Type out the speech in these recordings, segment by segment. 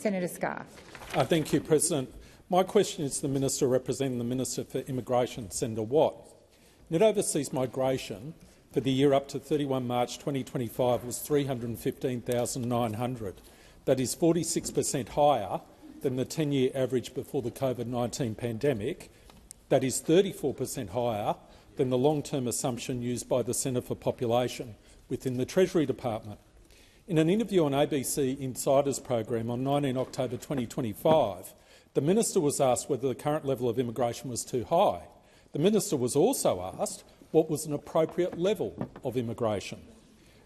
Senator Scarr. Thank you, President. My question is to the Minister representing the Minister for Immigration, Senator Watt. Net overseas migration for the year up to 31 March 2025 was 315,900. That is 46% higher than the 10-year average before the COVID-19 pandemic. That is 34% higher than the long-term assumption used by the Centre for Population within the Treasury Department. In an interview on ABC Insiders program on 19 October 2025, the Minister was asked whether the current level of immigration was too high. The Minister was also asked what was an appropriate level of immigration.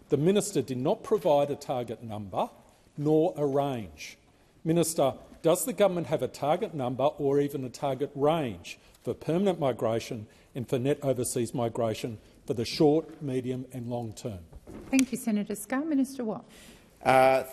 The Minister did not provide a target number nor a range. Minister, does the government have a target number or even a target range for permanent migration and for net overseas migration for the short, medium and long term? Thank you, Senator Scarr. Minister Watt.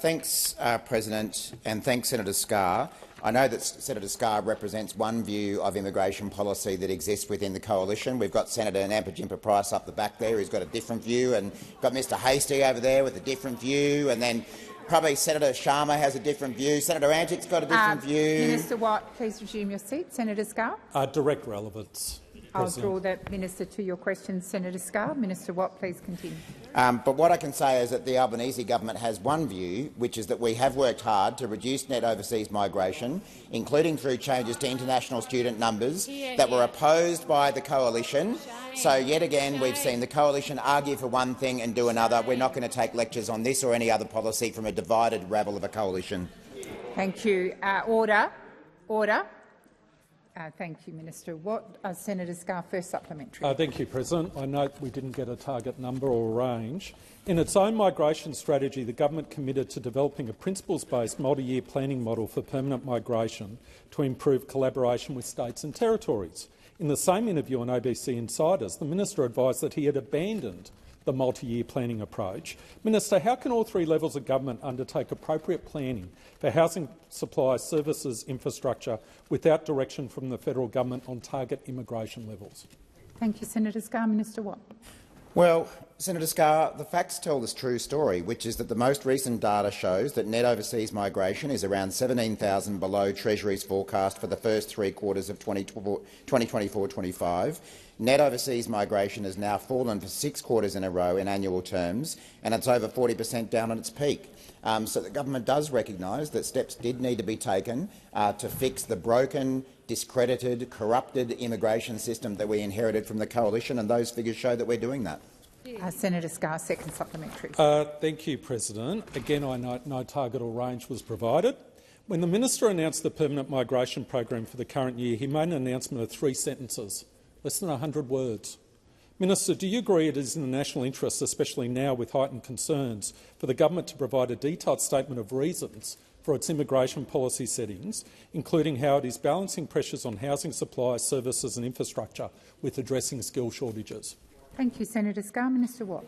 Thanks, President, and thanks, Senator Scarr. I know that Senator Scarr represents one view of immigration policy that exists within the coalition. We've got Senator Nampijinpa Price up the back there who's got a different view, and got Mr Hastie over there with a different view, and then probably Senator Sharma has a different view. Senator Antic's got a different view. Minister Watt, please resume your seat. Senator Scarr. Direct relevance. I'll draw that minister to your question, Senator Scarr. Minister Watt, please continue. But what I can say is that the Albanese government has one view, which is that we have worked hard to reduce net overseas migration, including through changes to international student numbers that were opposed by the coalition. So yet again we've seen the coalition argue for one thing and do another. We're not going to take lectures on this or any other policy from a divided rabble of a coalition. Thank you. Order. Order. Thank you, Minister Watt. Senator Scarr, first supplementary. Thank you, President. I note we didn't get a target number or a range. In its own migration strategy, the government committed to developing a principles-based multi-year planning model for permanent migration to improve collaboration with states and territories. In the same interview on ABC Insiders, the minister advised that he had abandoned the multi-year planning approach. Minister, how can all three levels of government undertake appropriate planning for housing supply, services, infrastructure without direction from the federal government on target immigration levels? Thank you, Senator Scarr. Minister Watt. Well, Senator Scarr, the facts tell this true story, which is that the most recent data shows that net overseas migration is around 17,000 below Treasury's forecast for the first 3 quarters of 2024-25. Net overseas migration has now fallen for 6 quarters in a row in annual terms, and it's over 40% down on its peak. So the government does recognise that steps did need to be taken to fix the broken, discredited, corrupted immigration system that we inherited from the coalition, and those figures show that we're doing that. Senator Scarr, second supplementary. Thank you, President. Again, I note no target or range was provided. When the minister announced the permanent migration program for the current year, he made an announcement of 3 sentences, less than 100 words. Minister, do you agree it is in the national interest, especially now with heightened concerns, for the government to provide a detailed statement of reasons for its immigration policy settings, including how it is balancing pressures on housing supply, services and infrastructure with addressing skill shortages? Thank you, Senator Scarr. Minister Watt.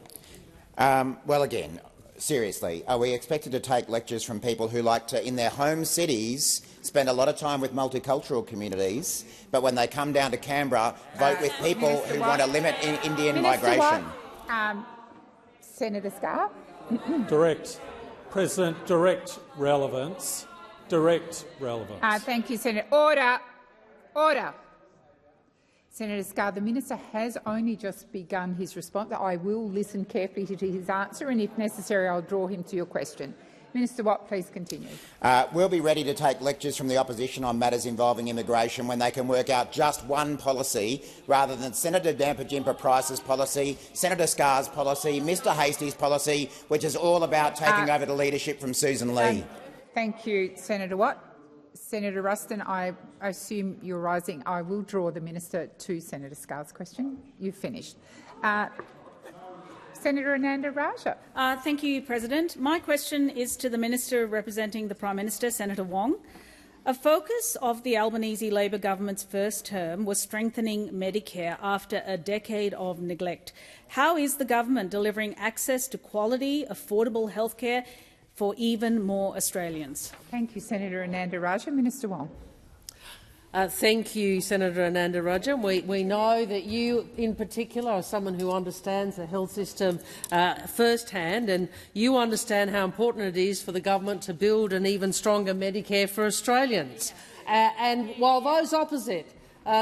Well, again, seriously, are we expected to take lectures from people who like to, in their home cities, spend a lot of time with multicultural communities, but when they come down to Canberra, vote with people Minister who Watt. want to limit Indian Minister migration? Watt. Senator Scarr. Direct. President, direct relevance. Direct relevance. Thank you, Senator. Order. Order. Senator Scarr, the minister has only just begun his response. I will listen carefully to his answer, and if necessary, I'll draw him to your question. Minister Watt, please continue. We'll be ready to take lectures from the opposition on matters involving immigration when they can work out just one policy rather than Senator Nampijinpa Price's policy, Senator Scarr's policy, Mr Hastie's policy, which is all about taking over the leadership from Susan Lee. Thank you, Senator Watt. Senator Ruston, I assume you're rising. I will draw the minister to Senator Scarr's question. You've finished. Senator Ananda Raja. Thank you, President. My question is to the Minister representing the Prime Minister, Senator Wong. A focus of the Albanese Labor government's first term was strengthening Medicare after a decade of neglect. How is the government delivering access to quality, affordable health care for even more Australians? Thank you, Senator Ananda Raja. Minister Wong. Thank you, Senator Ananda Raja. We know that you, in particular, are someone who understands the health system firsthand, and you understand how important it is for the government to build an even stronger Medicare for Australians. And while those opposite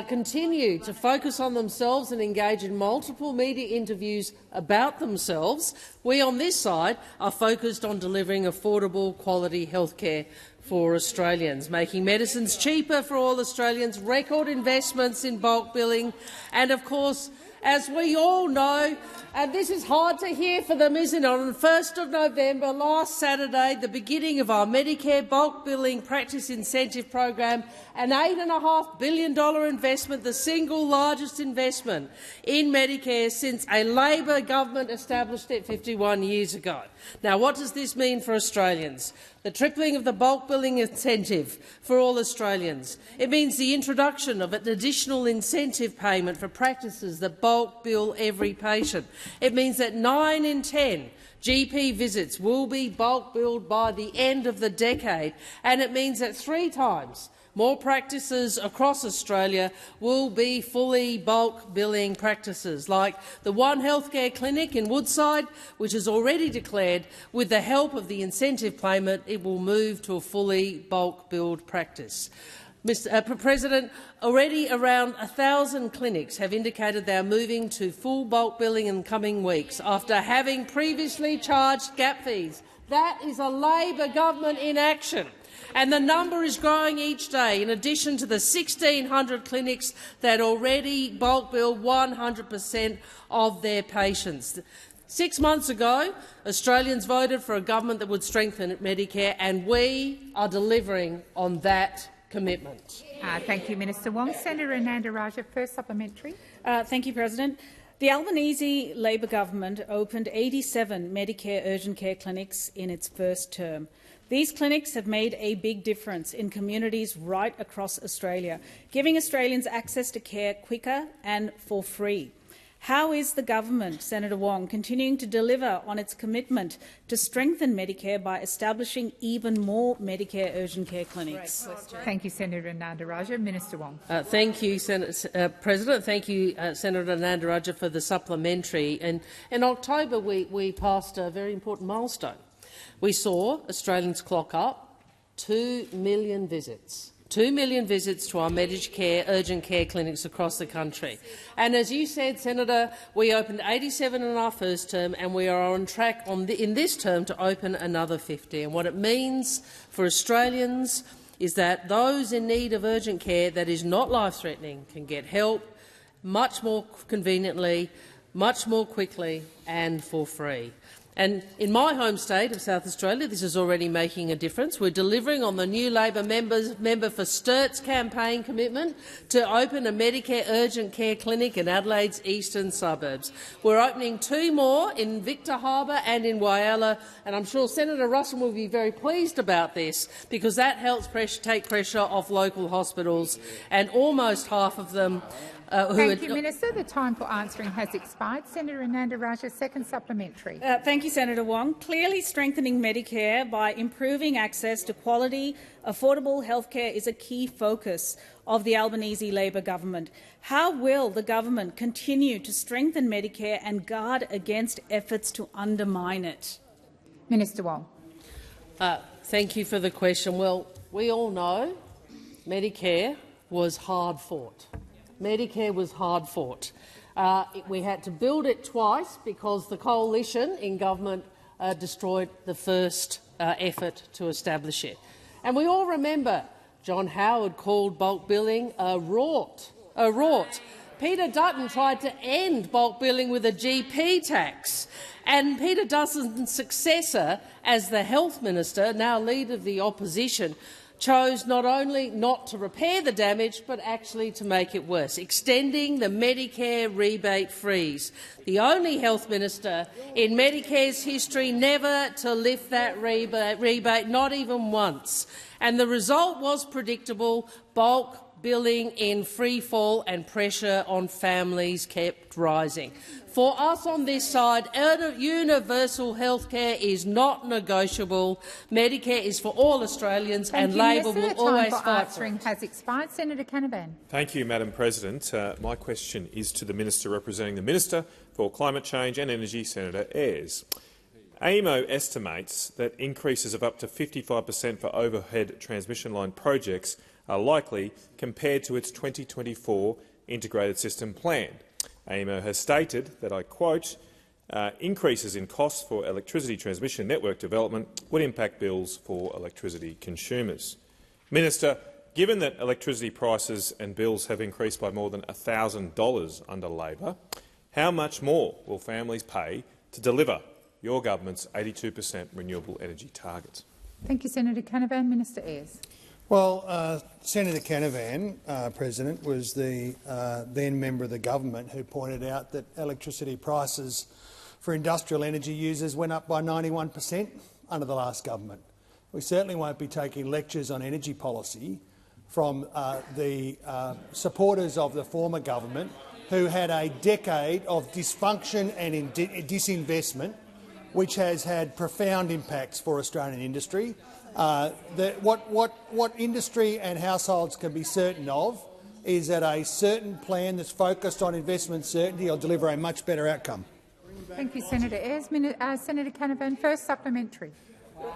continue to focus on themselves and engage in multiple media interviews about themselves, we on this side are focused on delivering affordable, quality health care for Australians, making medicines cheaper for all Australians, record investments in bulk billing, and of course, as we all know, and this is hard to hear for them, isn't it? On the 1st of November, last Saturday, the beginning of our Medicare bulk billing practice incentive program, an $8.5 billion investment, the single largest investment in Medicare since a Labor government established it 51 years ago. Now, what does this mean for Australians? The tripling of the bulk billing incentive for all Australians. It means the introduction of an additional incentive payment for practices that bulk bill every patient. It means that 9 in 10 GP visits will be bulk billed by the end of the decade, and it means that 3 times more practices across Australia will be fully bulk billing practices, like the One Healthcare Clinic in Woodside, which has already declared, with the help of the incentive payment, it will move to a fully bulk billed practice. Mr. President, already around 1,000 clinics have indicated they are moving to full bulk billing in coming weeks after having previously charged gap fees. That is a Labor government in action. And the number is growing each day, in addition to the 1,600 clinics that already bulk bill 100% of their patients. 6 months ago, Australians voted for a government that would strengthen Medicare, and we are delivering on that commitment. Thank you, Minister Wong. Senator Ananda Raja, first supplementary. Thank you, President. The Albanese Labor government opened 87 Medicare urgent care clinics in its first term. These clinics have made a big difference in communities right across Australia, giving Australians access to care quicker and for free. How is the government, Senator Wong, continuing to deliver on its commitment to strengthen Medicare by establishing even more Medicare urgent care clinics? Thank you, Senator Ananda Raja. Minister Wong. Thank you, President. Thank you, Senator Ananda Raja, for the supplementary. And in October, we passed a very important milestone. We saw Australians clock up 2 million visits. 2 million visits to our Medicare urgent care clinics across the country. And as you said, Senator, we opened 87 in our first term, and we are on track in this term to open another 50. And what it means for Australians is that those in need of urgent care that is not life-threatening can get help much more conveniently, much more quickly and for free. And in my home state of South Australia, this is already making a difference. We're delivering on the new Labor Member for Sturt's campaign commitment to open a Medicare urgent care clinic in Adelaide's eastern suburbs. We're opening 2 more in Victor Harbour and in Whyalla, and I'm sure Senator Ruston will be very pleased about this, because that helps take pressure off local hospitals, and almost half of them Thank you, Minister. The time for answering has expired. Senator Ananda Raja, second supplementary. Thank you, Senator Wong. Clearly strengthening Medicare by improving access to quality, affordable health care is a key focus of the Albanese Labor government. How will the government continue to strengthen Medicare and guard against efforts to undermine it? Minister Wong. Thank you for the question. Well, we all know Medicare was hard-fought. Medicare was hard-fought. We had to build it twice because the coalition in government destroyed the first effort to establish it. And we all remember John Howard called bulk billing a rort. Peter Dutton tried to end bulk billing with a GP tax. And Peter Dutton's successor as the health minister, now leader of the opposition, chose not only not to repair the damage but actually to make it worse, extending the Medicare rebate freeze, the only health minister in Medicare's history never to lift that rebate, not even once. And the result was predictable: bulk billing in free fall and pressure on families kept rising. For us on this side, universal health care is not negotiable. Medicare is for all Australians, and Labor will always fight for it. Has expired. Senator Canavan. Thank you, Madam President. My question is to the Minister representing the Minister for Climate Change and Energy, Senator Ayres. AEMO estimates that increases of up to 55% for overhead transmission line projects are likely compared to its 2024 integrated system plan. AEMO has stated that, I quote, increases in costs for electricity transmission network development would impact bills for electricity consumers. Minister, given that electricity prices and bills have increased by more than $1,000 under Labor, how much more will families pay to deliver your government's 82% renewable energy target? Thank you, Senator Canavan. Minister Ayres. Well, Senator Canavan, President, was the then member of the government who pointed out that electricity prices for industrial energy users went up by 91% under the last government. We certainly won't be taking lectures on energy policy from the supporters of the former government, who had a decade of dysfunction and disinvestment, which has had profound impacts for Australian industry. What industry and households can be certain of is that a certain plan that's focused on investment certainty will deliver a much better outcome. Thank you, Senator Ayres. Senator Canavan, first supplementary.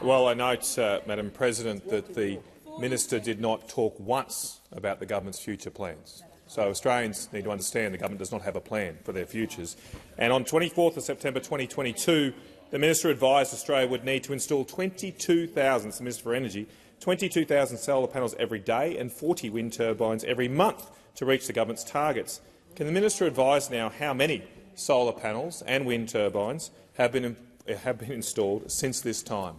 Well, I note, Madam President, that the Minister did not talk once about the government's future plans. So Australians need to understand the government does not have a plan for their futures. And on 24th of September 2022, the Minister advised Australia would need to install 22,000, the Minister for Energy, 22,000 solar panels every day and 40 wind turbines every month to reach the government's targets. Can the Minister advise now how many solar panels and wind turbines have been installed since this time?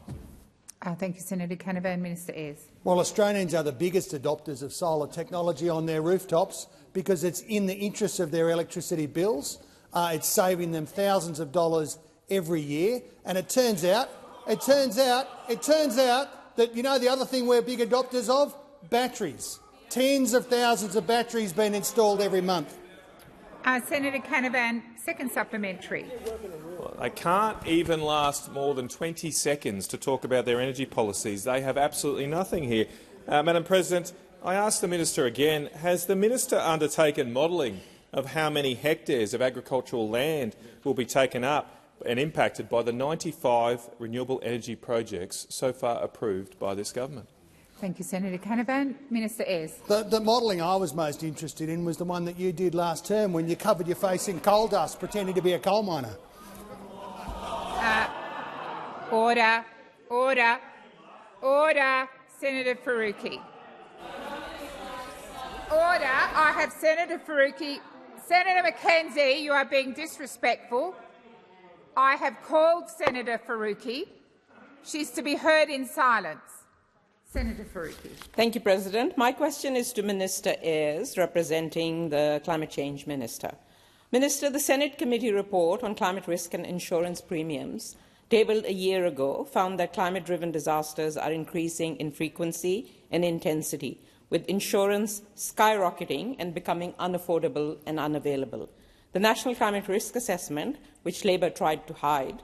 Thank you, Senator Canavan. Minister Ayres. Well, Australians are the biggest adopters of solar technology on their rooftops because it's in the interests of their electricity bills. It's saving them thousands of dollars every year, and it turns out that, you know, the other thing we're big adopters of, batteries. Tens of thousands of batteries being installed every month. Senator Canavan, second supplementary. Well, they can't even last more than 20 seconds to talk about their energy policies. They have absolutely nothing here. Madam President, I ask the Minister again, has the Minister undertaken modelling of how many hectares of agricultural land will be taken up and impacted by the 95 renewable energy projects so far approved by this government? Thank you, Senator Canavan. Minister Ayres. The modelling I was most interested in was the one that you did last term when you covered your face in coal dust pretending to be a coal miner. Order. Order. Order. Senator Faruqi. Order. I have Senator Faruqi. Senator McKenzie, you are being disrespectful. I have called Senator Faruqi. She's to be heard in silence. Senator Faruqi. Thank you, President. My question is to Minister Ayres, representing the Climate Change Minister. Minister, the Senate Committee report on climate risk and insurance premiums, tabled a year ago, found that climate-driven disasters are increasing in frequency and intensity, with insurance skyrocketing and becoming unaffordable and unavailable. The National Climate Risk Assessment, which Labor tried to hide,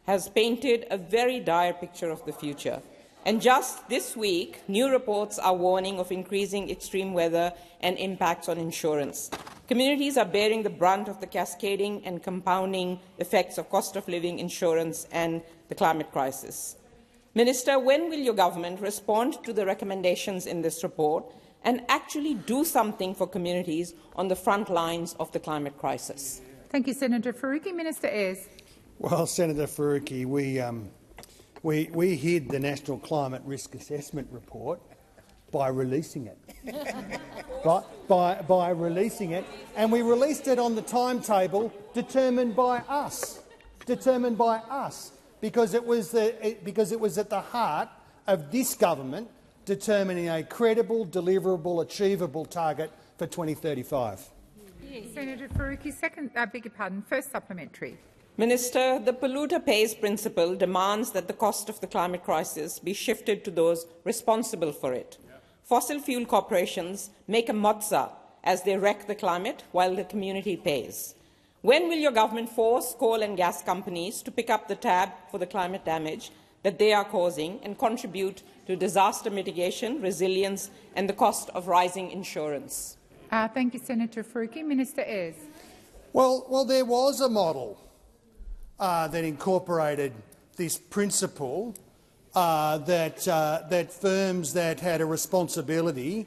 has painted a very dire picture of the future. And just this week, new reports are warning of increasing extreme weather and impacts on insurance. Communities are bearing the brunt of the cascading and compounding effects of cost of living, insurance and the climate crisis. Minister, when will your government respond to the recommendations in this report and actually do something for communities on the front lines of the climate crisis? Thank you, Senator Faruqi. Minister Ayres. Well, Senator Faruqi, we hid the National Climate Risk Assessment report by releasing it. by releasing it, and we released it on the timetable determined by us, because it was at the heart of this government determining a credible, deliverable, achievable target for 2035. Senator Faruqi, first supplementary. Minister, the polluter pays principle demands that the cost of the climate crisis be shifted to those responsible for it. fossil fuel corporations make a mozza as they wreck the climate while the community pays. When will your government force coal and gas companies to pick up the tab for the climate damage that they are causing and contribute to disaster mitigation, resilience and the cost of rising insurance? Thank you, Senator Faruqi. Minister Ayres. Well, there was a model that incorporated this principle that firms that had a responsibility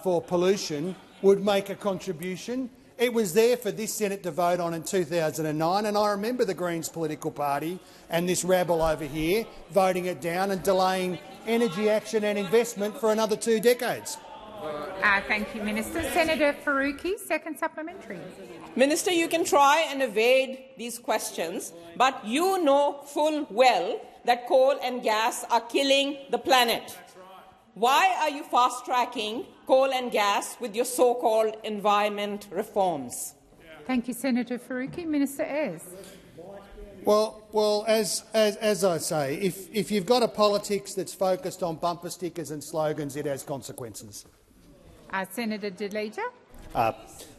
for pollution would make a contribution. It was there for this Senate to vote on in 2009, and I remember the Greens political party and this rabble over here voting it down and delaying energy action and investment for another 2 decades. Thank you, Minister. Senator Faruqi, second supplementary. Minister, you can try and evade these questions, but you know full well that coal and gas are killing the planet. Why are you fast-tracking coal and gas with your so-called environment reforms? Thank you, Senator Faruqi. Minister Ayres. Well, as I say, if you've got a politics that's focused on bumper stickers and slogans, it has consequences. Senator De Leger.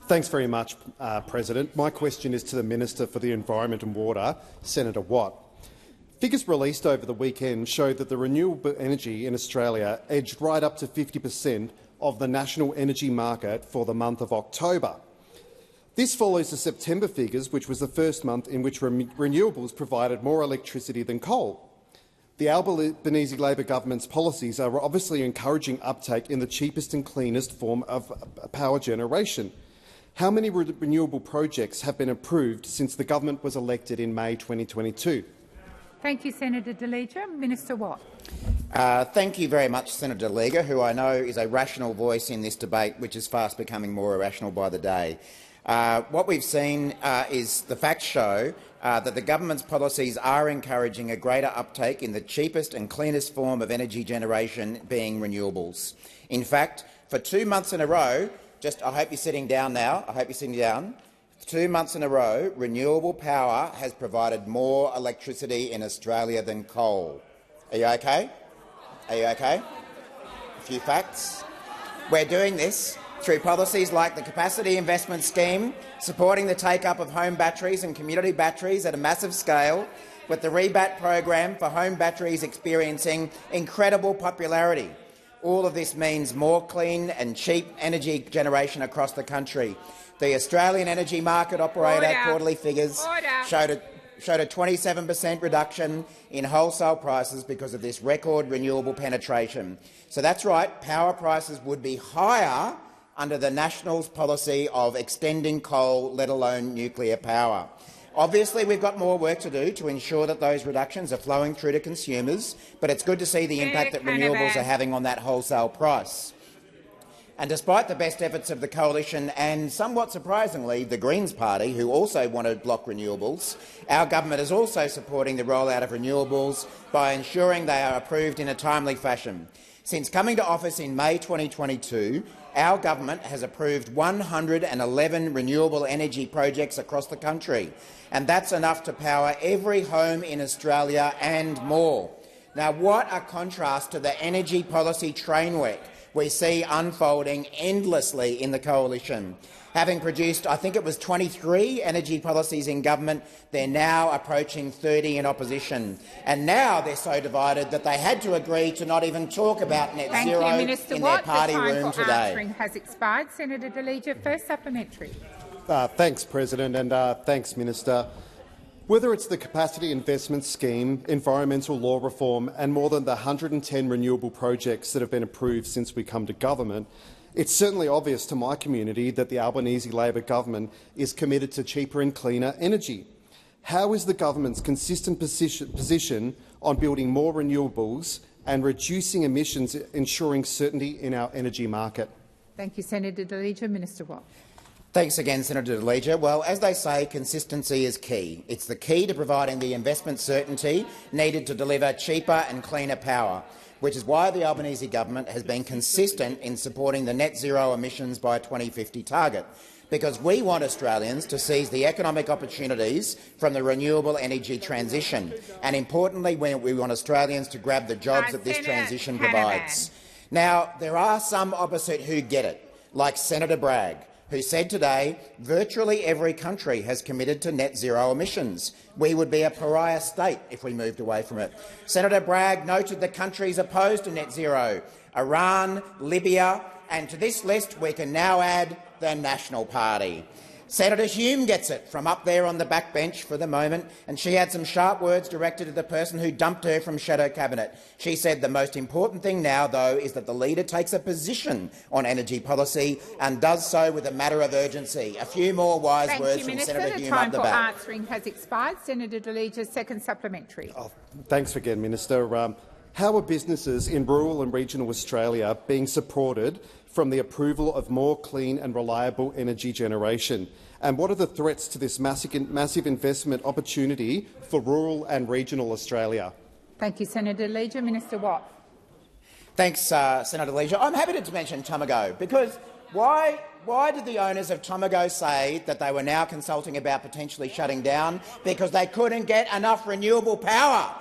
Thanks very much, President. My question is to the Minister for the Environment and Water, Senator Watt. Figures released over the weekend show that the renewable energy in Australia edged right up to 50% of the national energy market for the month of October. This follows the September figures, which was the first month in which renewables provided more electricity than coal. The Albanese Labor government's policies are obviously encouraging uptake in the cheapest and cleanest form of power generation. How many renewable projects have been approved since the government was elected in May 2022? Thank you, Senator De Leger. Minister Watt. Thank you very much, Senator De Leger, who I know is a rational voice in this debate, which is fast becoming more irrational by the day. What we've seen is the facts show that the government's policies are encouraging a greater uptake in the cheapest and cleanest form of energy generation, being renewables. In fact, for 2 months in a row, I hope you're sitting down now. I hope you're sitting down. 2 months in a row, renewable power has provided more electricity in Australia than coal. Are you okay? Are you okay? A few facts. We're doing this through policies like the Capacity Investment Scheme, supporting the take-up of home batteries and community batteries at a massive scale, with the REBAT program for home batteries experiencing incredible popularity. All of this means more clean and cheap energy generation across the country. The Australian Energy Market Operator quarterly figures showed a 27% reduction in wholesale prices because of this record renewable penetration. So that's right, power prices would be higher under the Nationals' policy of extending coal, let alone nuclear power. Obviously, we've got more work to do to ensure that those reductions are flowing through to consumers, but it's good to see the impact that renewables are having on that wholesale price. And despite the best efforts of the Coalition and, somewhat surprisingly, the Greens Party, who also want to block renewables, our government is also supporting the rollout of renewables by ensuring they are approved in a timely fashion. Since coming to office in May 2022, our government has approved 111 renewable energy projects across the country, and that's enough to power every home in Australia and more. Now, what a contrast to the energy policy train wreck we see unfolding endlessly in the Coalition. Having produced, I think it was 23 energy policies in government, they're now approaching 30 in opposition. And now they're so divided that they had to agree to not even talk about net zero in their party room today. Answering has expired. Senator De Leger, first supplementary. Thanks, President, and thanks, Minister. Whether it's the Capacity Investment Scheme, environmental law reform and more than the 110 renewable projects that have been approved since we come to government, it's certainly obvious to my community that the Albanese Labor government is committed to cheaper and cleaner energy. How is the government's consistent position on building more renewables and reducing emissions ensuring certainty in our energy market? Thank you, Senator De Leger. Minister Watt. Thanks again, Senator De Leger. Well, as they say, consistency is key. It's the key to providing the investment certainty needed to deliver cheaper and cleaner power, which is why the Albanese government has been consistent in supporting the net zero emissions by 2050 target, because we want Australians to seize the economic opportunities from the renewable energy transition, and importantly, we want Australians to grab the jobs that this transition provides. Now, there are some opposite who get it, like Senator Bragg, who said today virtually every country has committed to net zero emissions. We would be a pariah state if we moved away from it. Senator Bragg noted the countries opposed to net zero: Iran, Libya, and to this list we can now add the National Party. Senator Hume gets it from up there on the backbench for the moment, and she had some sharp words directed to the person who dumped her from shadow cabinet. She said the most important thing now, though, is that the leader takes a position on energy policy and does so with a matter of urgency. A few more wise words from Senator Hume up the back. The time for answering has expired. Senator De Liege, second supplementary. Thanks again, Minister. How are businesses in rural and regional Australia being supported from the approval of more clean and reliable energy generation? And what are the threats to this massive investment opportunity for rural and regional Australia? Thank you, Senator De Liege. Minister Watt. Thanks, Senator De Liege. I'm happy to mention Tomago, because why did the owners of Tomago say that they were now consulting about potentially shutting down? Because they couldn't get enough renewable power.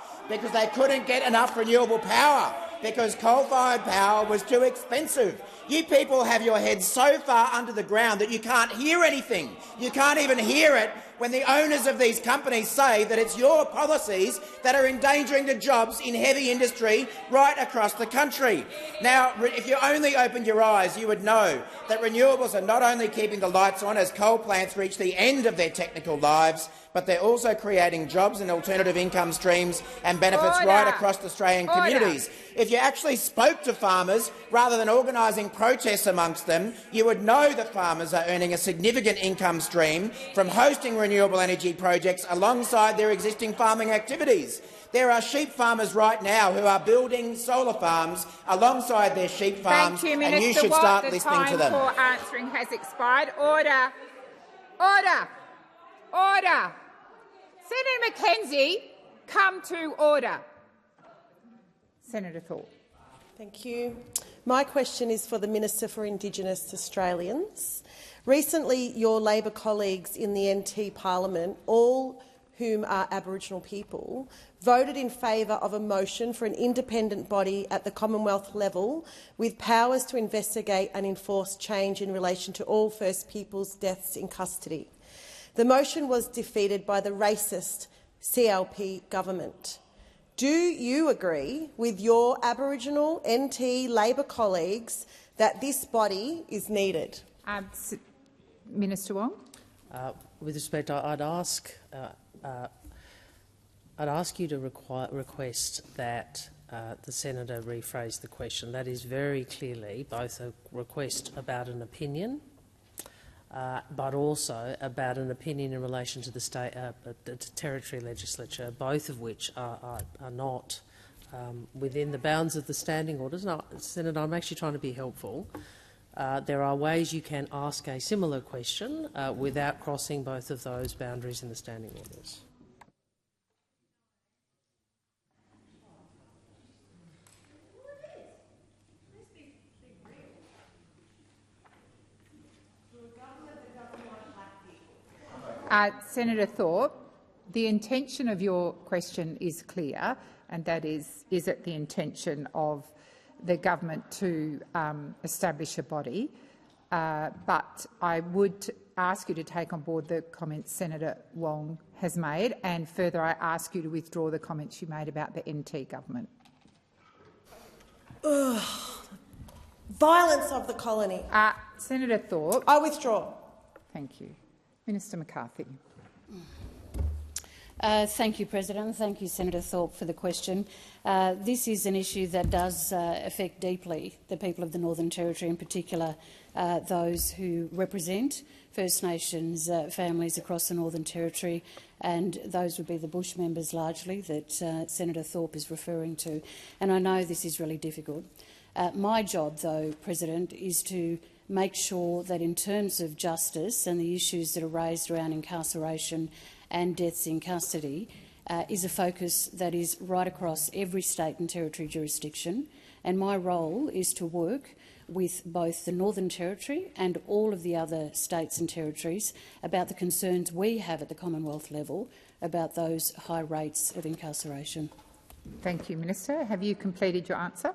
Because coal-fired power was too expensive. You people have your heads so far under the ground that you can't hear anything. You can't even hear it when the owners of these companies say that it's your policies that are endangering the jobs in heavy industry right across the country. Now, if you only opened your eyes, you would know that renewables are not only keeping the lights on as coal plants reach the end of their technical lives, but they're also creating jobs and alternative income streams and benefits right across Australian communities. If you actually spoke to farmers rather than organising protests amongst them, you would know that farmers are earning a significant income stream from hosting renewable energy projects alongside their existing farming activities. There are sheep farmers right now who are building solar farms alongside their sheep farms, and you should start listening to them. The time for answering has expired. Order. Order. Order. Senator McKenzie, come to order. Senator Thorpe. Thank you. My question is for the Minister for Indigenous Australians. Recently, your Labor colleagues in the NT Parliament, all whom are Aboriginal people, voted in favour of a motion for an independent body at the Commonwealth level with powers to investigate and enforce change in relation to all First Peoples deaths in custody. The motion was defeated by the racist CLP government. Do you agree with your Aboriginal NT Labor colleagues that this body is needed? Minister Wong. With respect, I'd ask you to request that the senator rephrase the question. That is very clearly both a request about an opinion, but also about an opinion in relation to the state, territory legislature, both of which are not within the bounds of the standing orders. No, Senator, I'm actually trying to be helpful. There are ways you can ask a similar question without crossing both of those boundaries in the standing orders. Senator Thorpe, the intention of your question is clear, and that is it the intention of the government to establish a body? But I would ask you to take on board the comments Senator Wong has made, and further I ask you to withdraw the comments you made about the NT government. Violence of the colony. Senator Thorpe. I withdraw. Thank you. Minister McCarthy. Thank you, President. Thank you, Senator Thorpe, for the question. This is an issue that does affect deeply the people of the Northern Territory, in particular those who represent First Nations families across the Northern Territory, and those would be the bush members largely that Senator Thorpe is referring to. And I know this is really difficult. My job, though, President, is to make sure that in terms of justice and the issues that are raised around incarceration and deaths in custody is a focus that is right across every state and territory jurisdiction, and my role is to work with both the Northern Territory and all of the other states and territories about the concerns we have at the Commonwealth level about those high rates of incarceration. Thank you, Minister. Have you completed your answer?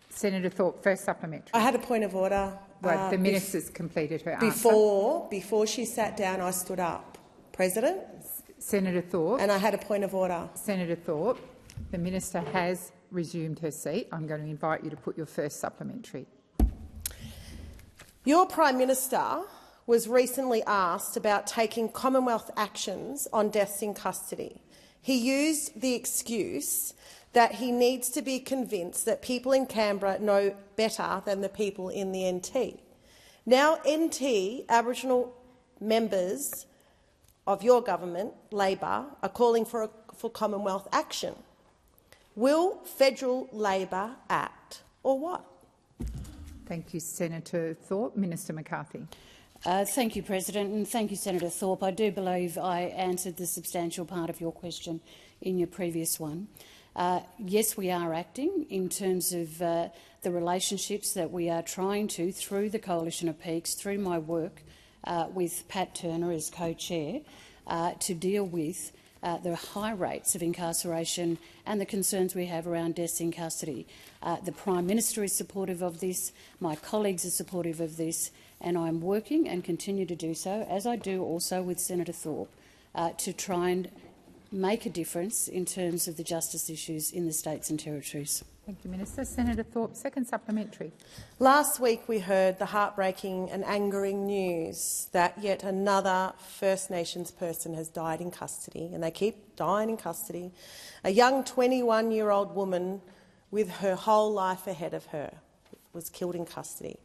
Senator Thorpe, first supplementary. I had a point of order. Well, the minister's completed her answer. Before she sat down, I stood up, President. Senator Thorpe. And I had a point of order. Senator Thorpe, the minister has resumed her seat. I'm going to invite you to put your first supplementary. Your Prime Minister was recently asked about taking Commonwealth actions on deaths in custody. He used the excuse that he needs to be convinced that people in Canberra know better than the people in the NT. Now NT, Aboriginal members of your government, Labor, are calling for Commonwealth action. Will federal Labor act, or what? Thank you, Senator Thorpe. Minister McCarthy. Thank you, President, and thank you, Senator Thorpe. I do believe I answered the substantial part of your question in your previous one. Yes, we are acting in terms of the relationships that we are trying to, through the Coalition of Peaks, through my work with Pat Turner as co-chair, to deal with the high rates of incarceration and the concerns we have around deaths in custody. The Prime Minister is supportive of this, my colleagues are supportive of this, and I am working and continue to do so, as I do also with Senator Thorpe, to try and make a difference in terms of the justice issues in the states and territories. Thank you, Minister. Senator Thorpe, second supplementary. Last week we heard the heartbreaking and angering news that yet another First Nations person has died in custody, and they keep dying in custody. A young 21-year-old woman with her whole life ahead of her was killed in custody.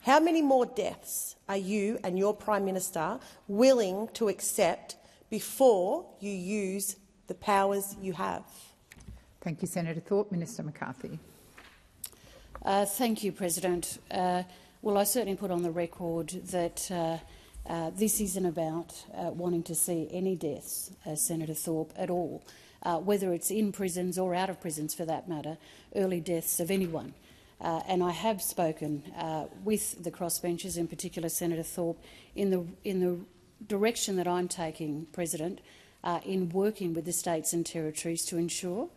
How many more deaths are you and your Prime Minister willing to accept before you use the powers you have? Thank you, Senator Thorpe. Minister McCarthy. Thank you, President. Well, I certainly put on the record that this isn't about wanting to see any deaths, Senator Thorpe, at all, whether it's in prisons or out of prisons for that matter, early deaths of anyone. And I have spoken with the crossbenchers, in particular Senator Thorpe, in the direction that I'm taking, President, in working with the states and territories to ensure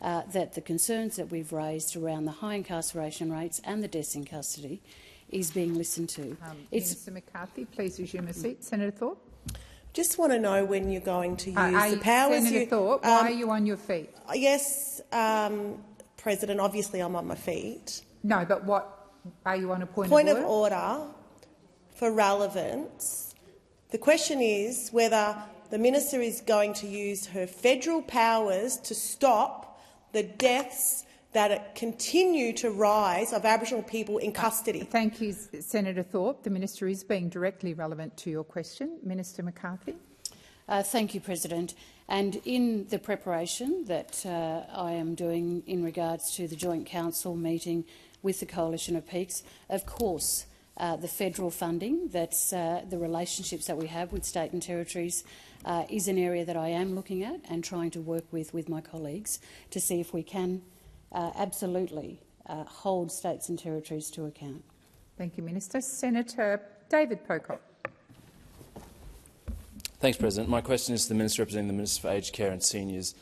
that the concerns that we've raised around the high incarceration rates and the deaths in custody is being listened to. Minister McCarthy, please resume your seat. Senator Thorpe. Just want to know when you're going to use the powers. Senator Thorpe, why are you on your feet? Yes, President, obviously I'm on my feet. No, but what are you on a point of order for relevance. The question is whether the minister is going to use her federal powers to stop the deaths that continue to rise of Aboriginal people in custody. Thank you, Senator Thorpe. The minister is being directly relevant to your question. Minister McCarthy. Thank you, President. And in the preparation that I am doing in regards to the Joint Council meeting with the Coalition of Peaks, of course, the federal funding, that's the relationships that we have with state and territories, is an area that I am looking at and trying to work with my colleagues to see if we can absolutely hold states and territories to account. Thank you, Minister. Senator David Pocock. Thanks, President. My question is to the Minister representing the Minister for Aged Care and Seniors,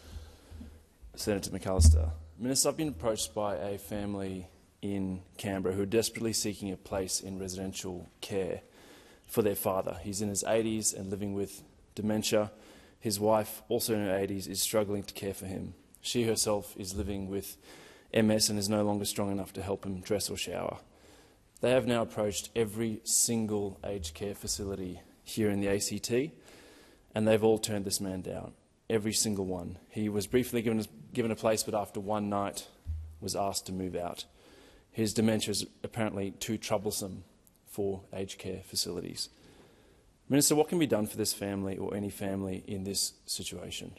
Senator McAllister. Minister, I've been approached by a family in Canberra who are desperately seeking a place in residential care for their father. He's in his 80s and living with dementia. His wife, also in her 80s, is struggling to care for him. She herself is living with MS and is no longer strong enough to help him dress or shower. They have now approached every single aged care facility here in the ACT, and they've all turned this man down, every single one. He was briefly given a place, but after one night was asked to move out. His dementia is apparently too troublesome for aged care facilities. Minister, what can be done for this family or any family in this situation?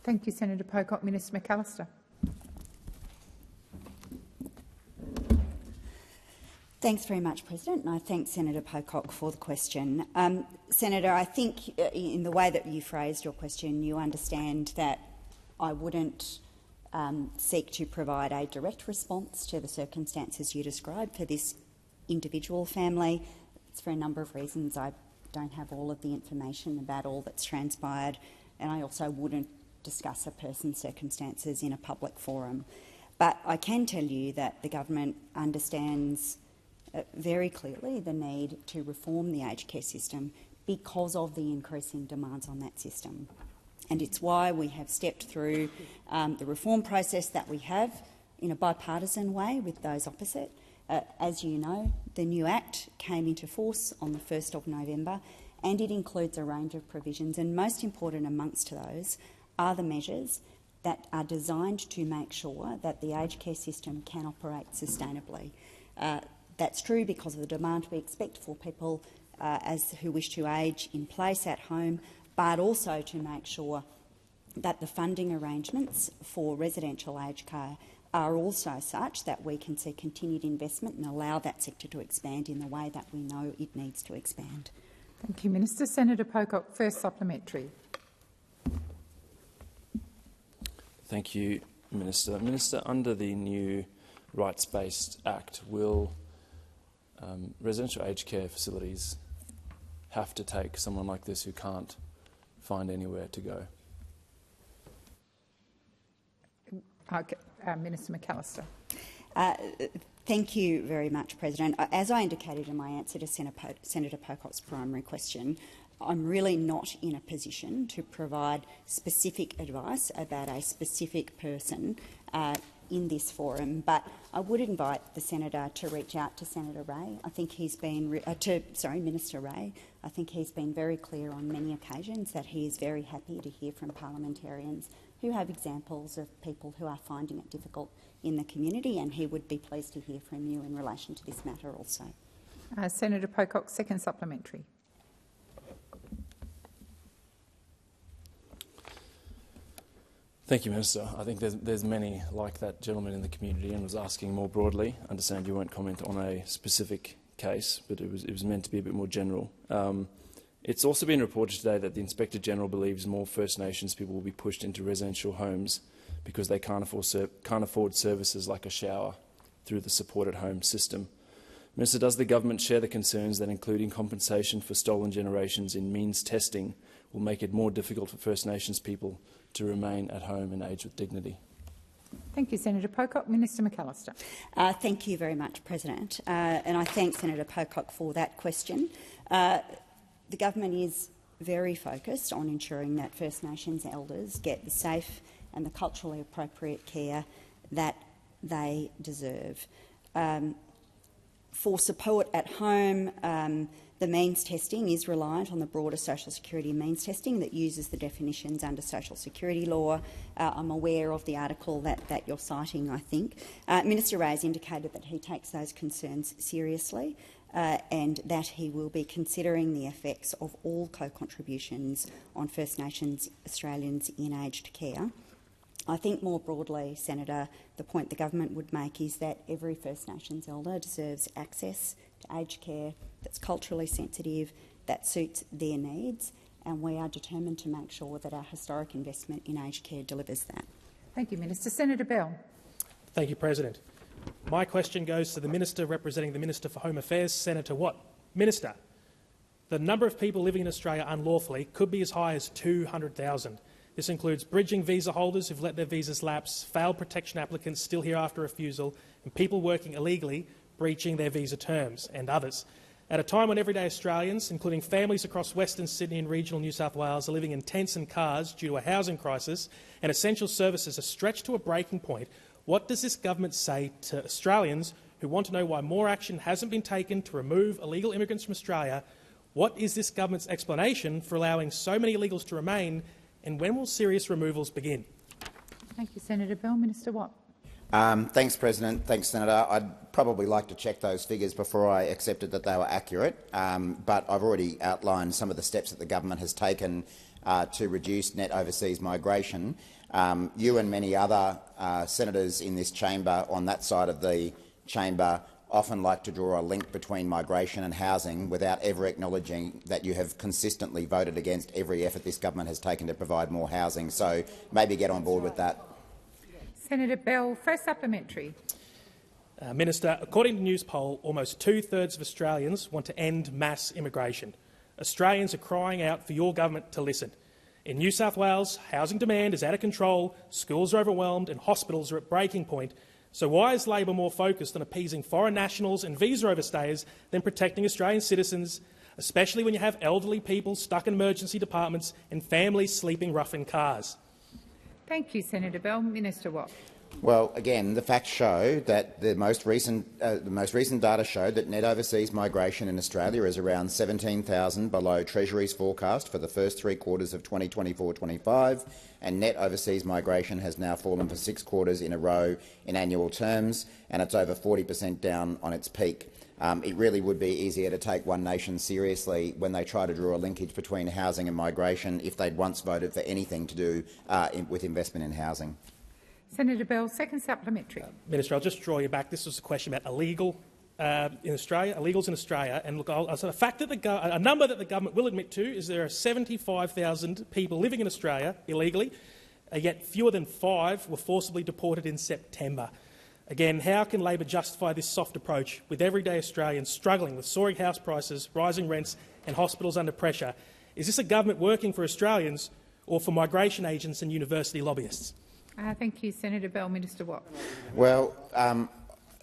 Thank you, Senator Pocock. Minister McAllister. Thanks very much, President, and I thank Senator Pocock for the question. Senator, I think in the way that you phrased your question, you understand that I wouldn't seek to provide a direct response to the circumstances you described for this individual family. It's for a number of reasons. I don't have all of the information about all that's transpired, and I also wouldn't discuss a person's circumstances in a public forum. But I can tell you that the government understands very clearly the need to reform the aged care system because of the increasing demands on that system. And it's why we have stepped through the reform process that we have in a bipartisan way with those opposite. As you know, the new Act came into force on the 1st of November, and it includes a range of provisions, and most important amongst those are the measures that are designed to make sure that the aged care system can operate sustainably. That's true because of the demand we expect for people who wish to age in place at home, but also to make sure that the funding arrangements for residential aged care are also such that we can see continued investment and allow that sector to expand in the way that we know it needs to expand. Thank you, Minister. Senator Pocock, first supplementary. Thank you, Minister. Minister, under the new Rights-Based Act, will residential aged care facilities have to take someone like this who can't find anywhere to go? Okay. Minister McAllister. Thank you very much, President. As I indicated in my answer to Senator Pocock's primary question, I'm really not in a position to provide specific advice about a specific person in this forum, but I would invite the senator to reach out to Senator Ray. I think he's been Minister Ray. I think he's been very clear on many occasions that he is very happy to hear from parliamentarians who have examples of people who are finding it difficult in the community, and he would be pleased to hear from you in relation to this matter also. Senator Pocock, second supplementary. Thank you, Minister. I think there's many like that gentleman in the community, and was asking more broadly. I understand you won't comment on a specific case, but it was meant to be a bit more general. It's also been reported today that the Inspector-General believes more First Nations people will be pushed into residential homes because they can't afford services like a shower through the Support at Home system. Minister, does the government share the concerns that including compensation for stolen generations in means testing will make it more difficult for First Nations people to remain at home and age with dignity? Thank you, Senator Pocock. Minister McAllister. Thank you very much, President. And I thank Senator Pocock for that question. The government is very focused on ensuring that First Nations elders get the safe and the culturally appropriate care that they deserve. For support at home, the means testing is reliant on the broader social security means testing that uses the definitions under social security law. I'm aware of the article that you're citing, I think. Minister Ray has indicated that he takes those concerns seriously and that he will be considering the effects of all co-contributions on First Nations Australians in aged care. I think more broadly, Senator, the point the government would make is that every First Nations elder deserves access to aged care that's culturally sensitive, that suits their needs, and we are determined to make sure that our historic investment in aged care delivers that. Thank you, Minister. Senator Bell. Thank you, President. My question goes to the Minister representing the Minister for Home Affairs, Senator Watt. Minister, the number of people living in Australia unlawfully could be as high as 200,000. This includes bridging visa holders who've let their visas lapse, failed protection applicants still here after refusal, and people working illegally breaching their visa terms, and others. At a time when everyday Australians, including families across Western Sydney and regional New South Wales, are living in tents and cars due to a housing crisis and essential services are stretched to a breaking point, what does this government say to Australians who want to know why more action hasn't been taken to remove illegal immigrants from Australia? What is this government's explanation for allowing so many illegals to remain, and when will serious removals begin? Thank you, Senator Bell. Minister Watt. Thanks, President. Thanks, Senator. I'd probably like to check those figures before I accepted that they were accurate, but I've already outlined some of the steps that the government has taken to reduce net overseas migration. You and many other senators in this chamber on that side of the chamber often like to draw a link between migration and housing without ever acknowledging that you have consistently voted against every effort this government has taken to provide more housing. So maybe get on board with that. Senator Bell, first supplementary. Minister, according to Newspoll, almost 2/3 of Australians want to end mass immigration. Australians are crying out for your government to listen. In New South Wales, housing demand is out of control, schools are overwhelmed and hospitals are at breaking point. So why is Labor more focused on appeasing foreign nationals and visa overstayers than protecting Australian citizens, especially when you have elderly people stuck in emergency departments and families sleeping rough in cars? Thank you, Senator Bell. Minister Watt. Well, again, the facts show that the most recent data show that net overseas migration in Australia is around 17,000 below Treasury's forecast for the first 3 quarters of 2024-25, and net overseas migration has now fallen for 6 quarters in a row in annual terms, and it's over 40% down on its peak. It really would be easier to take One Nation seriously when they try to draw a linkage between housing and migration if they'd once voted for anything to do with investment in housing. Senator Bell, second supplementary. Minister, I'll just draw you back. This was a question about illegals in Australia. And look, a number that the government will admit to is there are 75,000 people living in Australia illegally, yet fewer than 5 were forcibly deported in September. Again, how can Labor justify this soft approach with everyday Australians struggling with soaring house prices, rising rents and hospitals under pressure? Is this a government working for Australians or for migration agents and university lobbyists? Thank you, Senator Bell. Minister Watt. Well,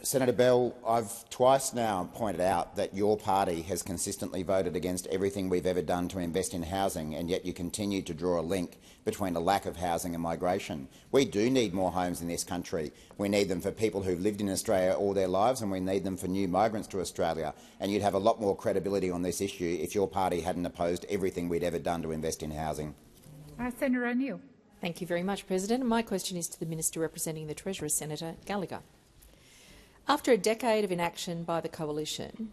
Senator Bell, I've twice now pointed out that your party has consistently voted against everything we've ever done to invest in housing, and yet you continue to draw a link between a lack of housing and migration. We do need more homes in this country. We need them for people who've lived in Australia all their lives, and we need them for new migrants to Australia. And you'd have a lot more credibility on this issue if your party hadn't opposed everything we'd ever done to invest in housing. Senator O'Neill. Thank you very much, President. My question is to the Minister representing the Treasurer, Senator Gallagher. After a decade of inaction by the Coalition,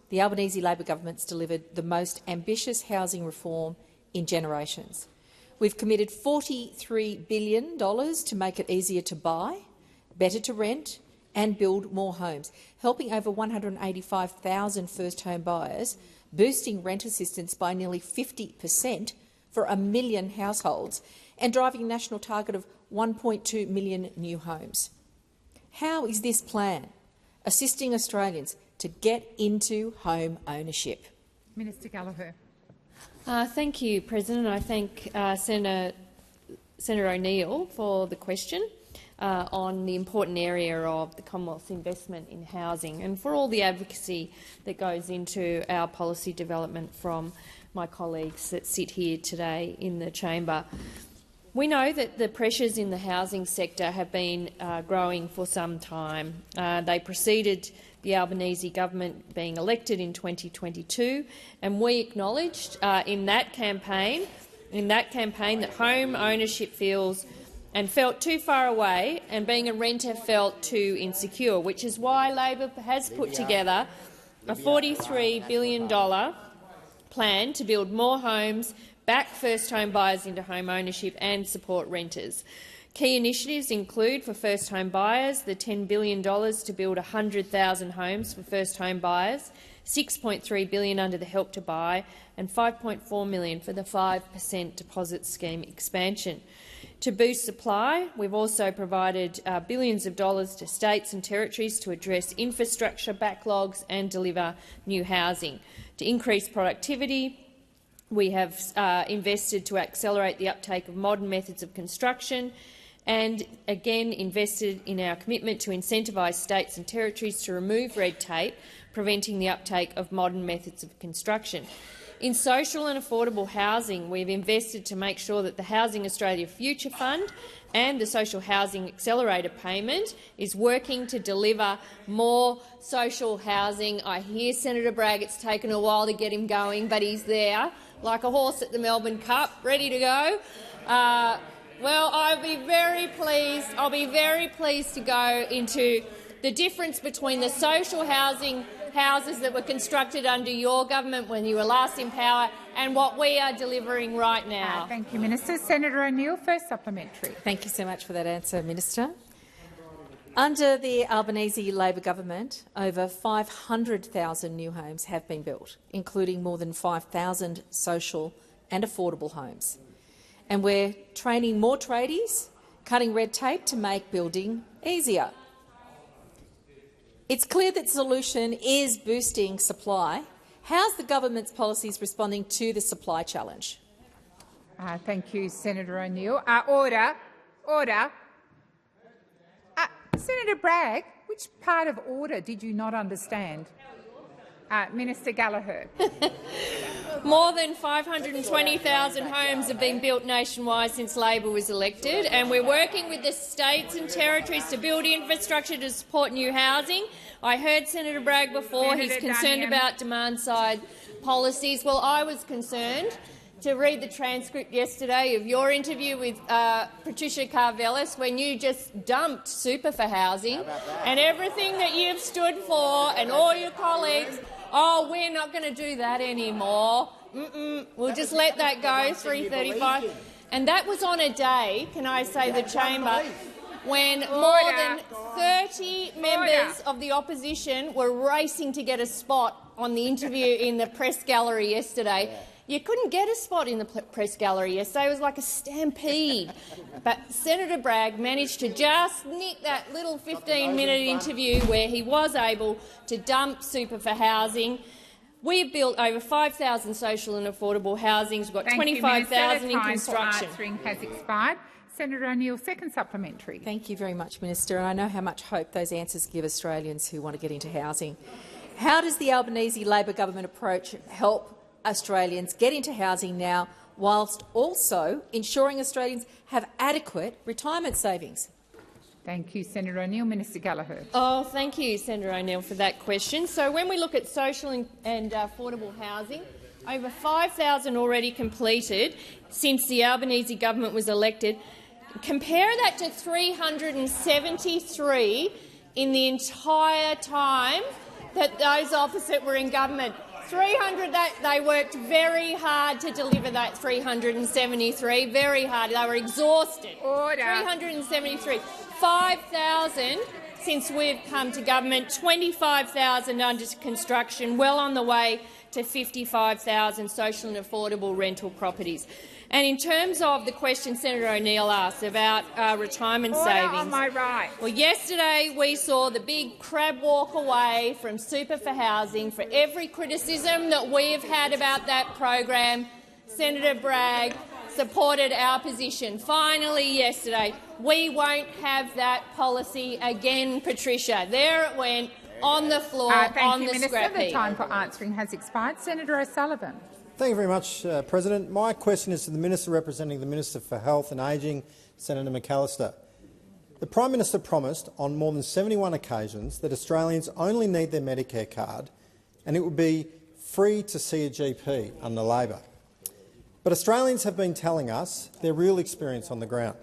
the Albanese Labor government's delivered the most ambitious housing reform in generations. We've committed $43 billion to make it easier to buy, better to rent and build more homes, helping over 185,000 first home buyers, boosting rent assistance by nearly 50% for 1 million households, and driving a national target of 1.2 million new homes. How is this plan assisting Australians to get into home ownership? Minister Gallagher. Thank you, President. I thank Senator O'Neill for the question on the important area of the Commonwealth's investment in housing and for all the advocacy that goes into our policy development from my colleagues that sit here today in the chamber. We know that the pressures in the housing sector have been growing for some time. They preceded the Albanese government being elected in 2022, and we acknowledged in that campaign that home ownership felt too far away, and being a renter felt too insecure, which is why Labor has put together a $43 billion plan to build more homes, back first home buyers into home ownership and support renters. Key initiatives include, for first home buyers, the $10 billion to build 100,000 homes for first home buyers, $6.3 billion under the Help to Buy and $5.4 million for the 5% deposit scheme expansion. To boost supply, we've also provided billions of dollars to states and territories to address infrastructure backlogs and deliver new housing. To increase productivity, we have invested to accelerate the uptake of modern methods of construction and, again, invested in our commitment to incentivise states and territories to remove red tape, preventing the uptake of modern methods of construction. In social and affordable housing, we've invested to make sure that the Housing Australia Future Fund and the Social Housing Accelerator Payment is working to deliver more social housing. I hear Senator Bragg, it's taken a while to get him going, but he's there, like a horse at the Melbourne Cup, ready to go. Well, I'll be very pleased to go into the difference between the social houses that were constructed under your government when you were last in power and what we are delivering right now. Thank you, Minister. Senator O'Neill, first supplementary. Thank you so much for that answer, Minister. Under the Albanese Labor government, over 500,000 new homes have been built, including more than 5,000 social and affordable homes. And we're training more tradies, cutting red tape to make building easier. It's clear that the solution is boosting supply. How's the government's policies responding to the supply challenge? Thank you, Senator O'Neill. Order. Order. Senator Bragg, which part of order did you not understand? Minister Gallagher. More than 520,000 homes have been built nationwide since Labor was elected, and we're working with the states and territories to build infrastructure to support new housing. I heard Senator Bragg before. He's concerned about demand-side policies. Well, I was concerned to read the transcript yesterday of your interview with Patricia Karvelas when you just dumped super for housing and everything that you've stood for and all your colleagues. Oh, we're not going to do that anymore. We'll just let that go, 335. And that was on a day, can I say, the chamber, when more than 30 members of the opposition were racing to get a spot on the interview in the press gallery yesterday. You couldn't get a spot in the press gallery yesterday. It was like a stampede. But Senator Bragg managed to just nick that little 15-minute interview where he was able to dump super for housing. We've built over 5,000 social and affordable housings. We've got 25,000 in construction. Answering has expired. Senator O'Neill, second supplementary. Thank you very much, Minister. I know how much hope those answers give Australians who want to get into housing. How does the Albanese Labor government approach help Australians get into housing now, whilst also ensuring Australians have adequate retirement savings? Thank you, Senator O'Neill. Minister Gallagher. Oh, thank you, Senator O'Neill, for that question. So when we look at social and affordable housing, over 5,000 already completed since the Albanese government was elected. Compare that to 373 in the entire time that those opposite were in government. 300, they worked very hard to deliver that 373, very hard. They were exhausted. Order. 373. 5,000 since we've come to government, 25,000 under construction, well on the way to 55,000 social and affordable rental properties. And in terms of the question Senator O'Neill asked about retirement savings, on my right. Well, yesterday we saw the big crab walk away from super for housing. For every criticism that we have had about that program, Senator Bragg supported our position. Finally, yesterday, we won't have that policy again, Patricia. There it went, on the floor, on the scrap heap. The time for answering has expired. Senator O'Sullivan. Thank you very much, President. My question is to the Minister representing the Minister for Health and Ageing, Senator McAllister. The Prime Minister promised on more than 71 occasions that Australians only need their Medicare card and it would be free to see a GP under Labor. But Australians have been telling us their real experience on the ground.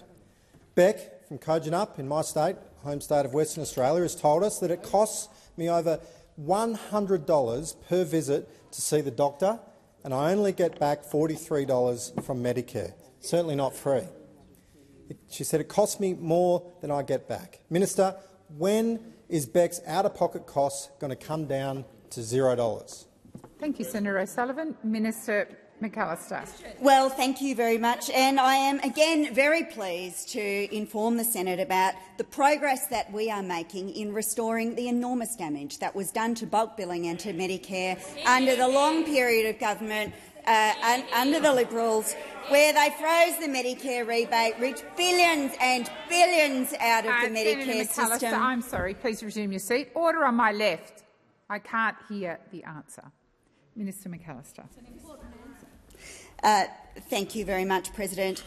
Beck from Kojonup in my state, home state of Western Australia, has told us that it costs me over $100 per visit to see the doctor, and I only get back $43 from Medicare, certainly not free. She said it costs me more than I get back. Minister, when is Beck's out-of-pocket costs going to come down to $0? Thank you, Senator O'Sullivan. Minister McAllister. Well, thank you very much. And I am again very pleased to inform the Senate about the progress that we are making in restoring the enormous damage that was done to bulk billing and to Medicare under the long period of government under the Liberals, where they froze the Medicare rebate, ripped billions and billions out of the Medicare system. I'm sorry. Please resume your seat. Order on my left. I can't hear the answer. Minister McAllister. Thank you very much, President.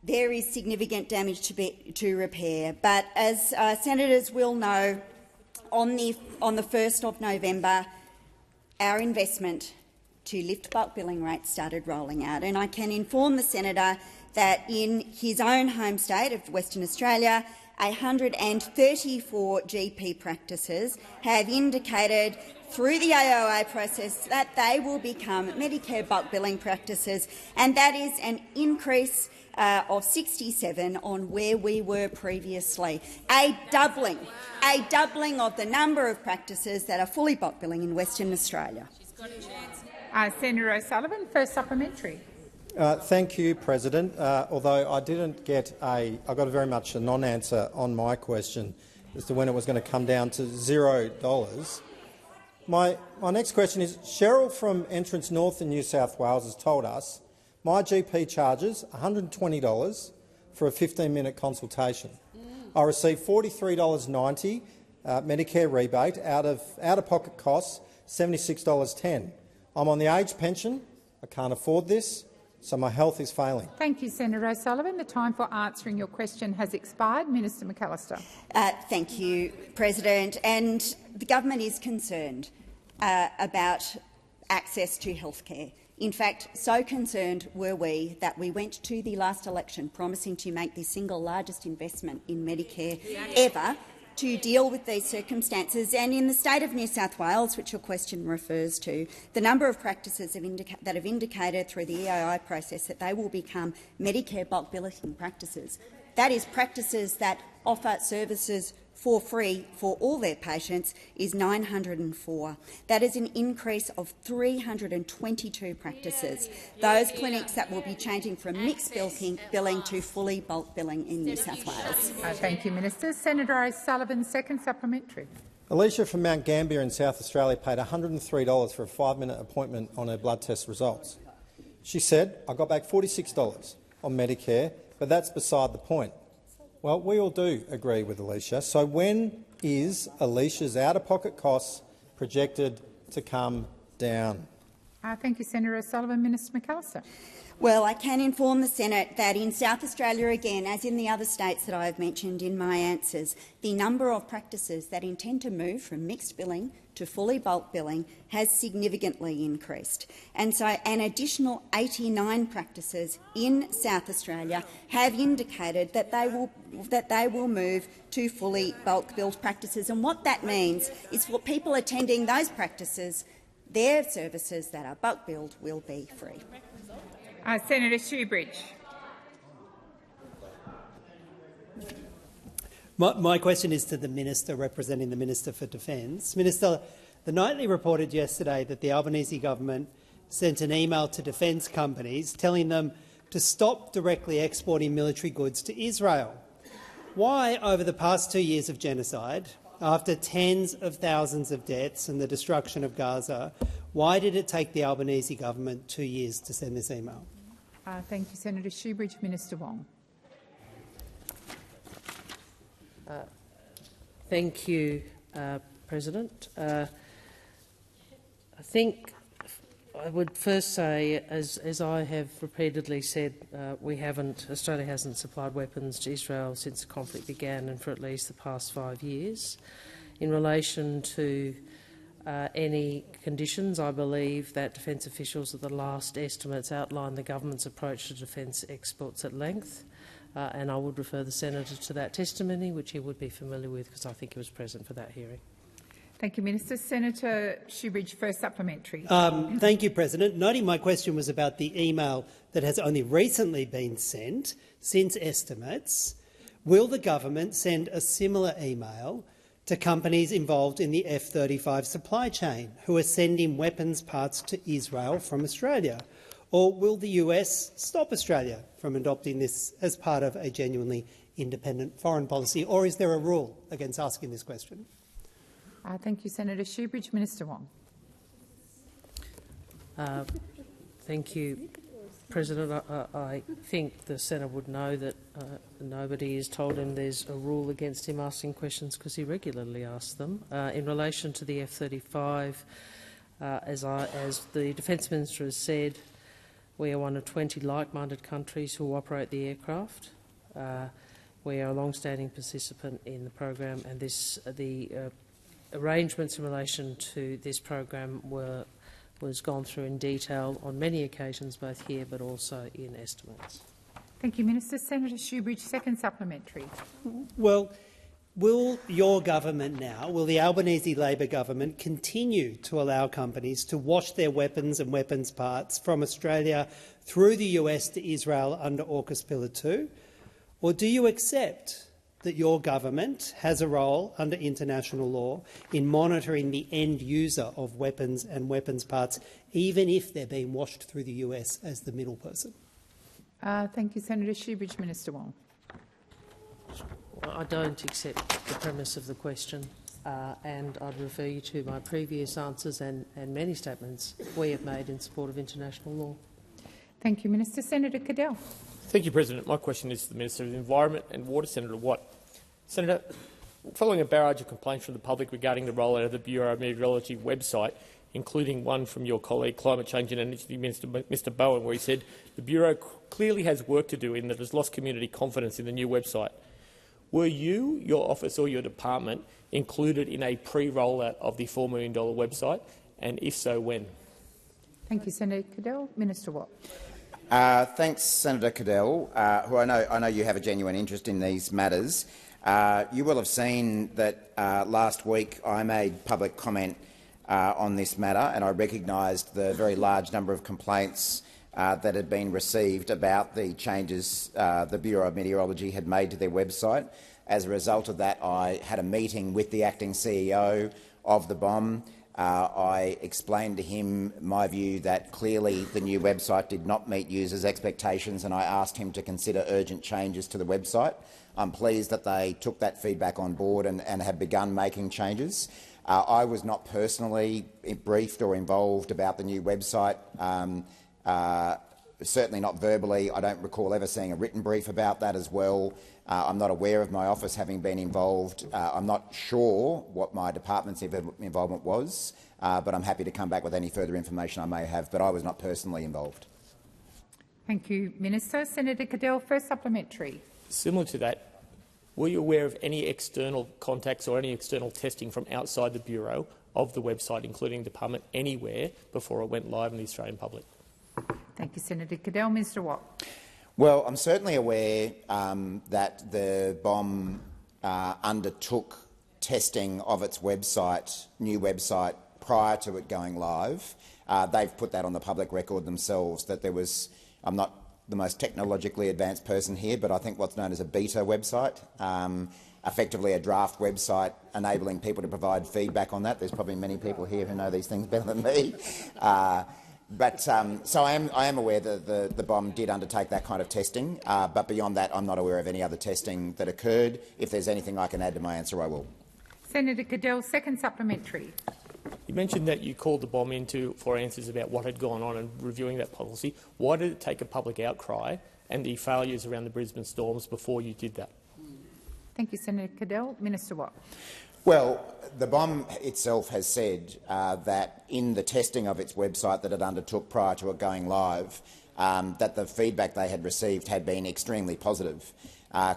There is significant damage to repair, but as senators will know, on the 1st of November, our investment to lift bulk billing rates started rolling out, and I can inform the senator that in his own home state of Western Australia, 134 GP practices have indicated through the AOA process that they will become Medicare bulk billing practices, and that is an increase of 67 on where we were previously. A doubling of the number of practices that are fully bulk billing in Western Australia. Senator O'Sullivan, first supplementary. Thank you, President. Although I didn't get I got very much a non-answer on my question as to when it was going to come down to $0. My next question is, Cheryl from Entrance North in New South Wales has told us My GP charges $120 for a 15-minute consultation. I receive $43.90 Medicare rebate out-of-pocket costs $76.10. I'm on the age pension. I can't afford this, so my health is failing. Thank you, Senator O'Sullivan. The time for answering your question has expired. Minister McAllister. Thank you, President. And the government is concerned about access to healthcare. In fact, so concerned were we that we went to the last election promising to make the single largest investment in Medicare ever to deal with these circumstances. And in the state of New South Wales, which your question refers to, the number of practices that have indicated through the EII process that they will become Medicare bulk billing practices. That is, practices that offer services for free for all their patients is 904. That is an increase of 322 practices. Those clinics that will be changing from mixed billing to fully bulk billing in New South Wales. Thank you, Minister. Senator O'Sullivan, second supplementary. Alicia from Mount Gambier in South Australia paid $103 for a 5-minute appointment on her blood test results. She said, "I got back $46 on Medicare, but that's beside the point." Well, we all do agree with Alicia. So when is Alicia's out-of-pocket costs projected to come down? Thank you, Senator O'Sullivan. Minister McAllister. Well, I can inform the Senate that in South Australia, again, as in the other states that I have mentioned in my answers, the number of practices that intend to move from mixed billing to fully bulk billing has significantly increased. And so an additional 89 practices in South Australia have indicated that they will move to fully bulk billed practices. And what that means is for people attending those practices, their services that are bulk billed will be free. Senator Shoebridge. My question is to the Minister representing the Minister for Defence. Minister, the Nightly reported yesterday that the Albanese government sent an email to defence companies telling them to stop directly exporting military goods to Israel. Why, over the past 2 years of genocide, after tens of thousands of deaths and the destruction of Gaza, why did it take the Albanese government 2 years to send this email? Thank you, Senator Shoebridge. Minister Wong. Thank you, President. I think I would first say, as I have repeatedly said, Australia hasn't supplied weapons to Israel since the conflict began and for at least the past 5 years. In relation to any conditions, I believe that defence officials at the last estimates outlined the government's approach to defence exports at length, and I would refer the senator to that testimony, which he would be familiar with because I think he was present for that hearing. Thank you, Minister. Senator Shoebridge, first supplementary. Thank you, President. Noting my question was about the email that has only recently been sent since estimates, will the government send a similar email to companies involved in the F-35 supply chain who are sending weapons parts to Israel from Australia? Or will the US stop Australia from adopting this as part of a genuinely independent foreign policy? Or is there a rule against asking this question? Thank you, Senator Shoebridge. Minister Wong. Thank you, President. I think the Senator would know that nobody has told him there's a rule against him asking questions because he regularly asks them. In relation to the F-35, as the Defence Minister has said, we are one of 20 like-minded countries who operate the aircraft. We are a long-standing participant in the program, and the arrangements in relation to this program was gone through in detail on many occasions, both here but also in estimates. Thank you, Minister. Senator Shoebridge, second supplementary. Well, will your government now, will the Albanese Labor government continue to allow companies to wash their weapons and weapons parts from Australia through the US to Israel under AUKUS Pillar 2? Or do you accept that your government has a role under international law in monitoring the end user of weapons and weapons parts, even if they're being washed through the US as the middle person? Thank you, Senator Shoebridge. Minister Wong. Well, I don't accept the premise of the question, and I'd refer you to my previous answers and many statements we have made in support of international law. Thank you, Minister. Senator Cadell. Thank you, President. My question is to the Minister of the Environment and Water, Senator Watt. Senator, following a barrage of complaints from the public regarding the rollout of the Bureau of Meteorology website, including one from your colleague, Climate Change and Energy Minister Mr Bowen, where he said the Bureau clearly has work to do in that it has lost community confidence in the new website. Were you, your office or your department included in a pre-rollout of the $4 million website, and if so, when? Thank you, Senator Cadell. Minister Watt. Thanks, Senator Cadell, who I know you have a genuine interest in these matters. You will have seen that last week I made public comment on this matter, and I recognised the very large number of complaints that had been received about the changes the Bureau of Meteorology had made to their website. As a result of that, I had a meeting with the acting CEO of the BOM. I explained to him my view that clearly the new website did not meet users' expectations, and I asked him to consider urgent changes to the website. I'm pleased that they took that feedback on board and have begun making changes. I was not personally briefed or involved about the new website, certainly not verbally. I don't recall ever seeing a written brief about that as well. I'm not aware of my office having been involved. I'm not sure what my department's involvement was, but I'm happy to come back with any further information I may have, but I was not personally involved. Thank you, Minister. Senator Cadell, first supplementary. Similar to that, were you aware of any external contacts or any external testing from outside the Bureau of the website, including the department, anywhere before it went live in the Australian public? Thank you, Senator Cadell. Minister Watt. Well, I'm certainly aware that the BOM undertook testing of its website, new website, prior to it going live. They've put that on the public record themselves, that there was, I'm not the most technologically advanced person here, but I think what's known as a beta website, effectively a draft website enabling people to provide feedback on that. There's probably many people here who know these things better than me. So I am aware that the BOM did undertake that kind of testing, but beyond that I'm not aware of any other testing that occurred. If there's anything I can add to my answer, I will. Senator Cadell, second supplementary. You mentioned that you called the BOM for answers about what had gone on and reviewing that policy. Why did it take a public outcry and the failures around the Brisbane storms before you did that? Thank you, Senator Cadell. Minister Watt. Well, the BOM itself has said that in the testing of its website that it undertook prior to it going live, that the feedback they had received had been extremely positive.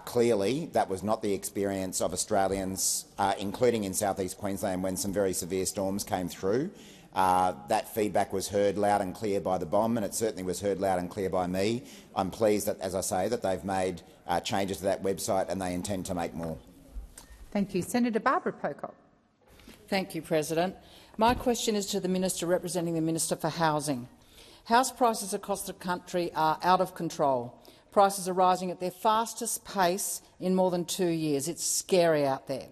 Clearly, that was not the experience of Australians, including in South East Queensland when some very severe storms came through. That feedback was heard loud and clear by the BOM, and it certainly was heard loud and clear by me. I'm pleased that, as I say, that they've made changes to that website and they intend to make more. Thank you. Senator Barbara Pocock. Thank you, President. My question is to the Minister representing the Minister for Housing. House prices across the country are out of control. Prices are rising at their fastest pace in more than 2 years. It's scary out there.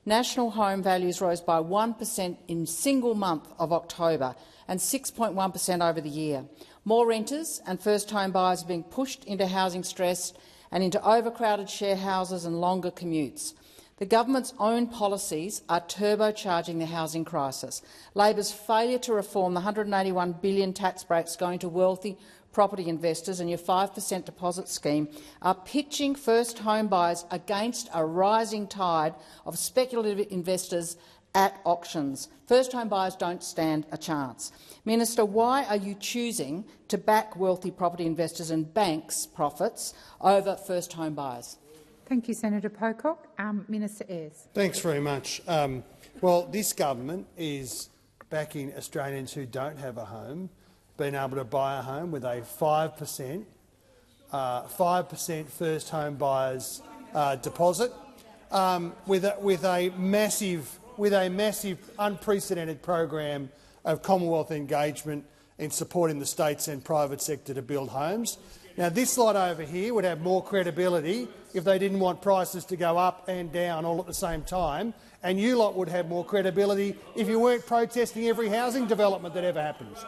National home values rose by 1% in single month of October and 6.1% over the year. More renters and first-home buyers are being pushed into housing stress and into overcrowded share houses and longer commutes. The government's own policies are turbocharging the housing crisis. Labor's failure to reform the $181 billion tax breaks going to wealthy property investors and your 5% deposit scheme are pitching first home buyers against a rising tide of speculative investors at auctions. First home buyers don't stand a chance. Minister, why are you choosing to back wealthy property investors and banks' profits over first home buyers? Thank you, Senator Pocock. Minister Ayres. Thanks very much. Well, this government is backing Australians who don't have a home being able to buy a home with a 5% first home buyers deposit, with a massive, unprecedented program of Commonwealth engagement in supporting the states and private sector to build homes. Now, this lot over here would have more credibility if they didn't want prices to go up and down all at the same time, and you lot would have more credibility if you weren't protesting every housing development that ever happens.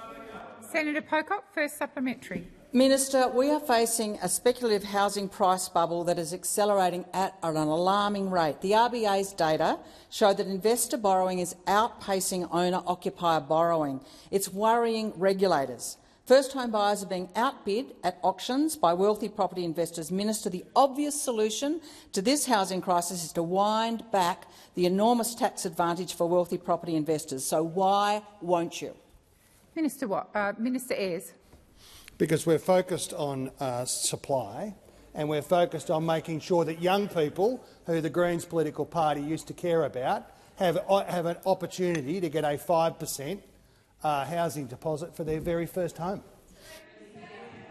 Senator Pocock, first supplementary. Minister, we are facing a speculative housing price bubble that is accelerating at an alarming rate. The RBA's data show that investor borrowing is outpacing owner-occupier borrowing. It's worrying regulators. First-home buyers are being outbid at auctions by wealthy property investors. Minister, the obvious solution to this housing crisis is to wind back the enormous tax advantage for wealthy property investors. So why won't you? Minister Ayres. Because we're focused on supply, and we're focused on making sure that young people, who the Greens political party used to care about, have an opportunity to get a 5% housing deposit for their very first home.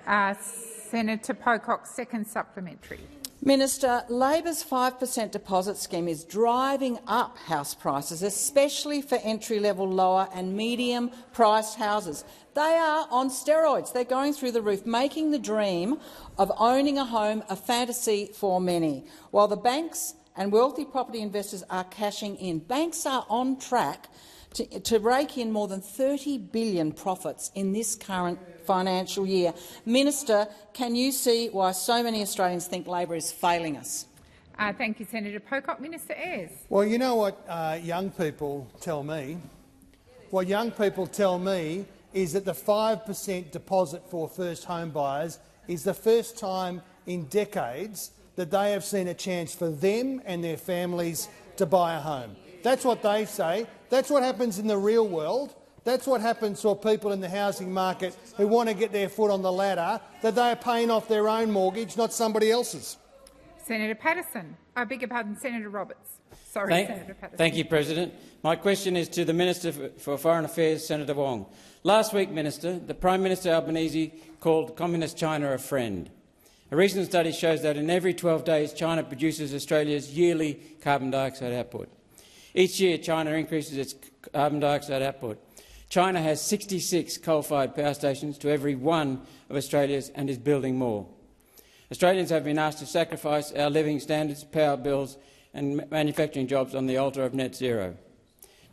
Senator Pocock, second supplementary. Minister, Labor's 5% deposit scheme is driving up house prices, especially for entry-level, lower and medium-priced houses. They are on steroids. They're going through the roof, making the dream of owning a home a fantasy for many, while the banks and wealthy property investors are cashing in. Banks are on track to rake in more than $30 billion profits in this current financial year. Minister, can you see why so many Australians think Labor is failing us? Thank you, Senator Pocock. Minister Ayres. Well, you know what young people tell me? What young people tell me is that the 5% deposit for first home buyers is the first time in decades that they have seen a chance for them and their families to buy a home. That's what they say. That's what happens in the real world. That's what happens for people in the housing market who want to get their foot on the ladder, that they are paying off their own mortgage, not somebody else's. Senator Patterson. I beg your pardon, Senator Roberts. Sorry, Senator Patterson. Thank you, President. My question is to the Minister for Foreign Affairs, Senator Wong. Last week, Minister, the Prime Minister Albanese called Communist China a friend. A recent study shows that in every 12 days China produces Australia's yearly carbon dioxide output. Each year China increases its carbon dioxide output. China has 66 coal-fired power stations to every one of Australia's and is building more. Australians have been asked to sacrifice our living standards, power bills and manufacturing jobs on the altar of net zero.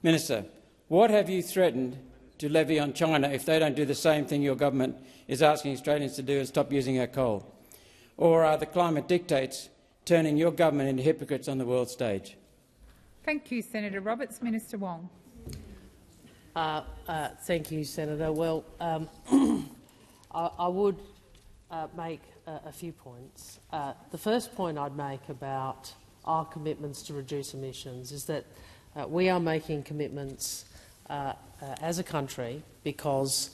Minister, what have you threatened to levy on China if they don't do the same thing your government is asking Australians to do and stop using our coal? Or are the climate dictates turning your government into hypocrites on the world stage? Thank you, Senator Roberts. Minister Wong. Thank you, Senator. Well, I would make a few points. The first point I'd make about our commitments to reduce emissions is that we are making commitments as a country because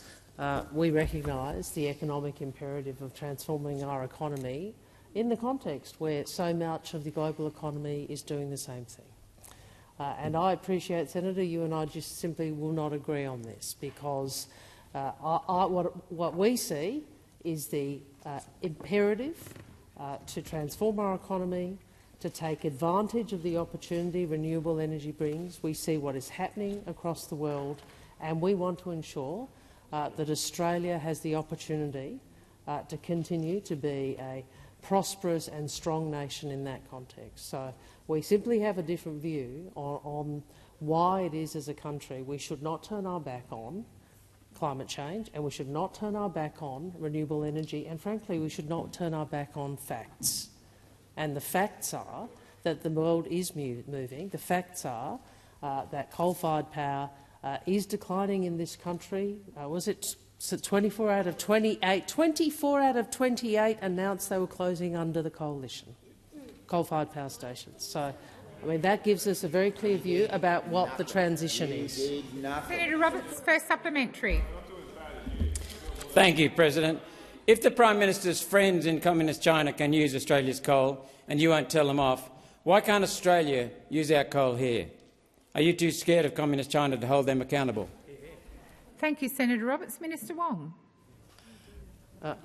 we recognise the economic imperative of transforming our economy in the context where so much of the global economy is doing the same thing. And I appreciate, Senator, you and I just simply will not agree on this because what we see is the imperative to transform our economy, to take advantage of the opportunity renewable energy brings. We see what is happening across the world, and we want to ensure that Australia has the opportunity to continue to be a prosperous and strong nation in that context. So we simply have a different view on why it is as a country we should not turn our back on climate change and we should not turn our back on renewable energy, and frankly we should not turn our back on facts. And the facts are that the world is moving. The facts are that coal-fired power is declining in this country. Was it 24 out of 28? 24 out of 28 announced they were closing under the coalition, coal-fired power stations. So, I mean, that gives us a very clear view about what the transition is. Senator Roberts, first supplementary. Thank you, President. If the Prime Minister's friends in Communist China can use Australia's coal and you won't tell them off, why can't Australia use our coal here? Are you too scared of Communist China to hold them accountable? Thank you, Senator Roberts. Minister Wong.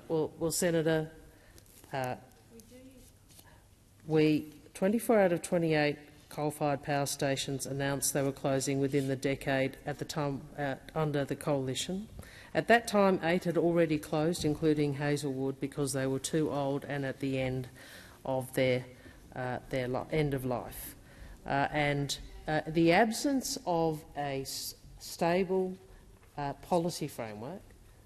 Well, Senator, 24 out of 28 coal-fired power stations announced they were closing within the decade at the time under the coalition. At that time, 8 had already closed, including Hazelwood, because they were too old and at the end of their end of life. The absence of a stable policy framework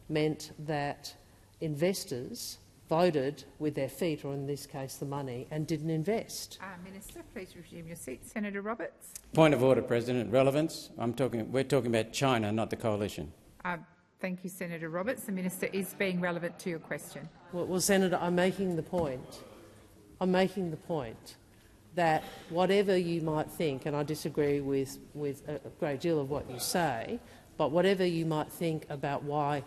meant that investors voted with their feet, or in this case the money, and didn't invest. Minister, please resume your seat. Senator Roberts. Point of order, President. Relevance. We're talking about China, not the coalition. Thank you, Senator Roberts. The minister is being relevant to your question. Well, Senator, I'm making the point. That whatever you might think, and I disagree with a great deal of what you say, but whatever you might think about why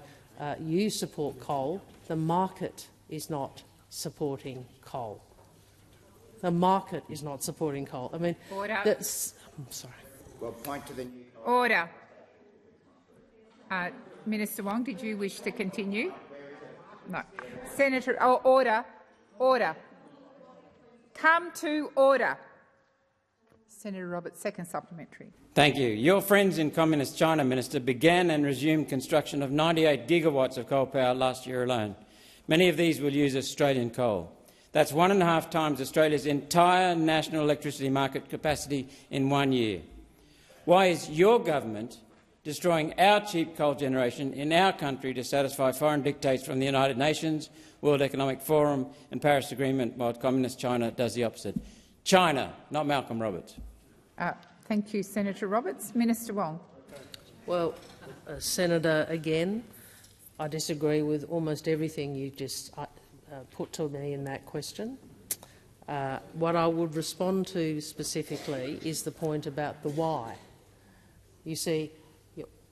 you support coal, the market is not supporting coal. The market is not supporting coal. I mean, Order. I'm sorry. Well, point to the new Order. Minister Wong, did you wish to continue? No. Senator, order. Order. Come to order. Senator Roberts, second supplementary. Thank you. Your friends in Communist China, Minister, began and resumed construction of 98 gigawatts of coal power last year alone. Many of these will use Australian coal. That's 1.5 times Australia's entire national electricity market capacity in 1 year. Why is your government destroying our cheap coal generation in our country to satisfy foreign dictates from the United Nations, World Economic Forum and Paris Agreement, while Communist China does the opposite? China, not Malcolm Roberts. Thank you, Senator Roberts. Minister Wong. Well, Senator, again, I disagree with almost everything you just put to me in that question. What I would respond to specifically is the point about the why. You see,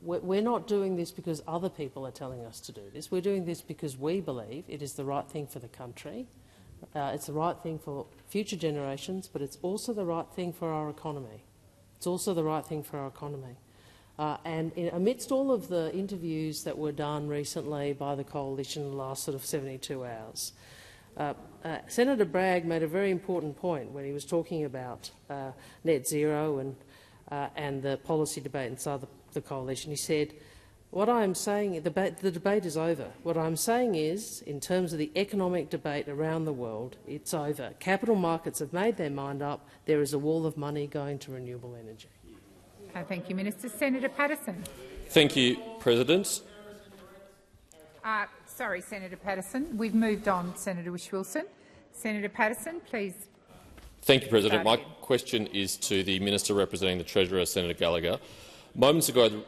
we're not doing this because other people are telling us to do this. We're doing this because we believe it is the right thing for the country. It's the right thing for future generations, but it's also the right thing for our economy. It's also the right thing for our economy. And amidst all of the interviews that were done recently by the Coalition in the last 72 hours, Senator Bragg made a very important point when he was talking about net zero and the policy debate inside the Coalition. He said, what I am saying, the debate is over. What I'm saying is, in terms of the economic debate around the world, it's over. Capital markets have made their mind up. There is a wall of money going to renewable energy. Thank you, Minister. Senator Patterson. Thank you, President. Sorry, Senator Patterson. We've moved on, Senator Whish-Wilson. Senator Patterson, please. Thank you, President. My question is to the Minister representing the Treasurer, Senator Gallagher. Moments ago,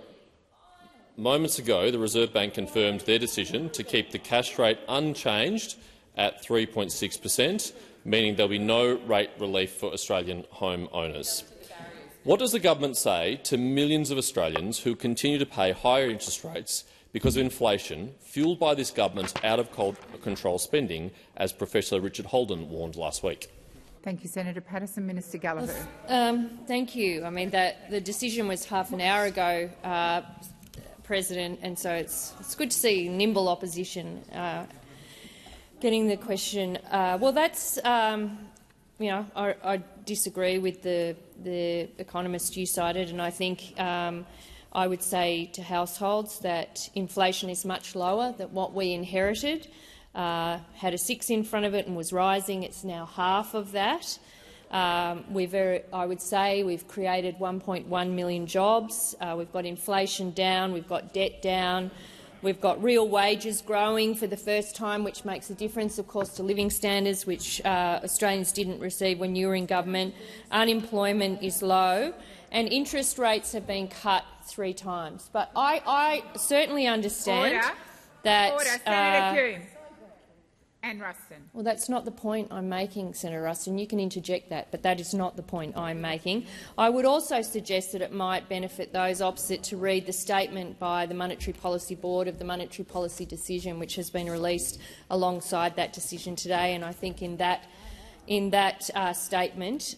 the Reserve Bank confirmed their decision to keep the cash rate unchanged at 3.6%, meaning there will be no rate relief for Australian home owners. What does the government say to millions of Australians who continue to pay higher interest rates because of inflation, fuelled by this government's out-of-control spending, as Professor Richard Holden warned last week? Thank you, Senator Patterson. Minister Gallagher. Thank you. I mean, the decision was half an hour ago, President, and so it's good to see nimble opposition getting the question. Well, that's I disagree with the economist you cited, and I think I would say to households that inflation is much lower than what we inherited. Had a 6 in front of it and was rising. It's now half of that. I would say we've created 1.1 million jobs. We've got inflation down. We've got debt down. We've got real wages growing for the first time, which makes a difference, of course, to living standards, which Australians didn't receive when you were in government. Unemployment is low, and interest rates have been cut 3 times. But I certainly understand that. Senator Hume. And Ruston. Well, that's not the point I'm making, Senator Ruston. You can interject that, but that is not the point I'm making. I would also suggest that it might benefit those opposite to read the statement by the Monetary Policy Board of the Monetary Policy Decision, which has been released alongside that decision today. And I think in that statement,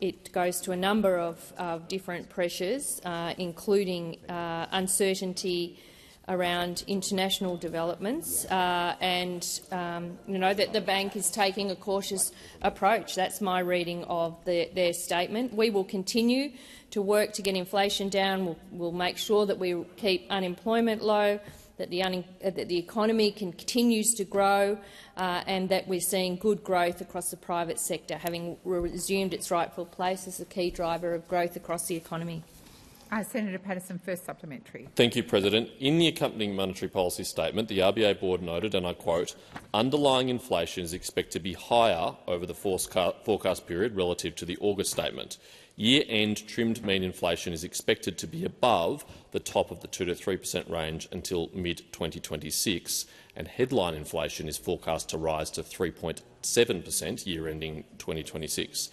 it goes to a number of different pressures, including uncertainty around international developments and that the bank is taking a cautious approach. That's my reading of their statement. We will continue to work to get inflation down. We'll make sure that we keep unemployment low, that the economy continues to grow and that we're seeing good growth across the private sector, having resumed its rightful place as a key driver of growth across the economy. Senator Patterson, first supplementary. Thank you, President. In the accompanying monetary policy statement, the RBA board noted, and I quote, "Underlying inflation is expected to be higher over the forecast period relative to the August statement. Year-end trimmed mean inflation is expected to be above the top of the 2 to 3% range until mid-2026, and headline inflation is forecast to rise to 3.7% year-ending 2026.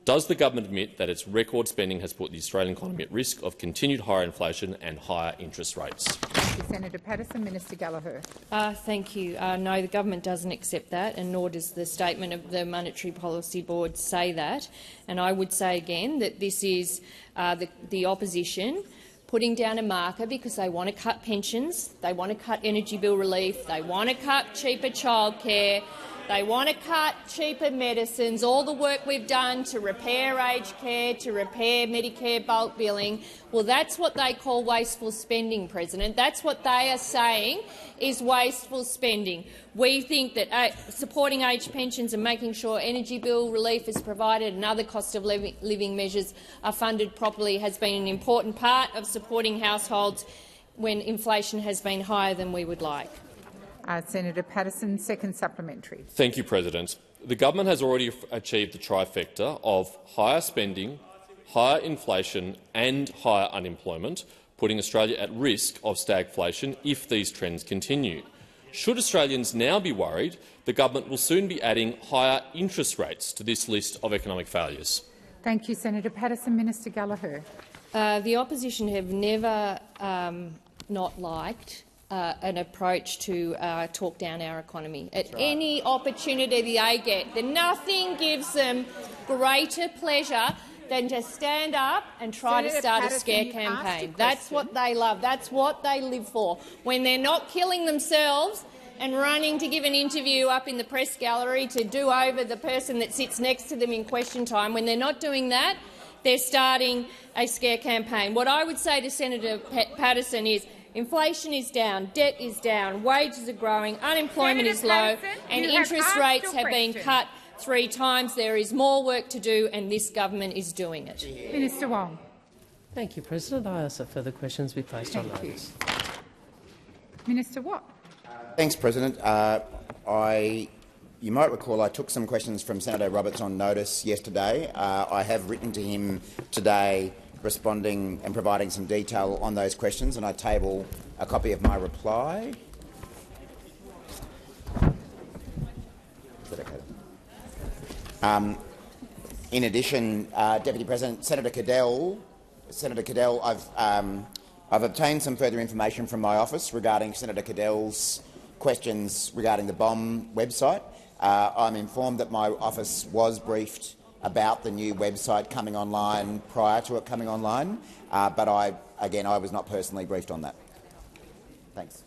Does the government admit that its record spending has put the Australian economy at risk of continued higher inflation and higher interest rates?" Thank you, Senator Patterson. Minister Gallagher. Thank you. No, the government doesn't accept that, and nor does the statement of the Monetary Policy Board say that. And I would say again that this is the opposition putting down a marker because they want to cut pensions, they want to cut energy bill relief, they want to cut cheaper childcare, they want to cut cheaper medicines, all the work we've done to repair aged care, to repair Medicare bulk billing. Well, that's what they call wasteful spending, President. That's what they are saying is wasteful spending. We think that supporting aged pensions and making sure energy bill relief is provided and other cost of living measures are funded properly has been an important part of supporting households when inflation has been higher than we would like. Senator Patterson, second supplementary. Thank you, President. The government has already achieved the trifecta of higher spending, higher inflation and higher unemployment, putting Australia at risk of stagflation if these trends continue. Should Australians now be worried, the government will soon be adding higher interest rates to this list of economic failures. Thank you, Senator Patterson. Minister Gallagher. The opposition have never not liked an approach to talk down our economy. At any opportunity they get, nothing gives them greater pleasure than to stand up and try to start a scare campaign. That's what they love. That's what they live for. When they're not killing themselves and running to give an interview up in the press gallery to do over the person that sits next to them in question time, when they're not doing that, they're starting a scare campaign. What I would say to Senator Patterson is inflation is down, debt is down, wages are growing, unemployment is low, and interest rates have been cut 3 times. There is more work to do, and this government is doing it. Minister Wong. Thank you, President. I ask that further questions be placed on notice. Minister Watt. Thanks, President. You might recall I took some questions from Senator Roberts on notice yesterday. I have written to him today responding and providing some detail on those questions, and I table a copy of my reply. Is that okay? In addition, Deputy President, Senator Cadell, I've obtained some further information from my office regarding Senator Cadell's questions regarding the BOM website. I'm informed that my office was briefed about the new website coming online prior to it coming online, but I was not personally briefed on that. Thanks.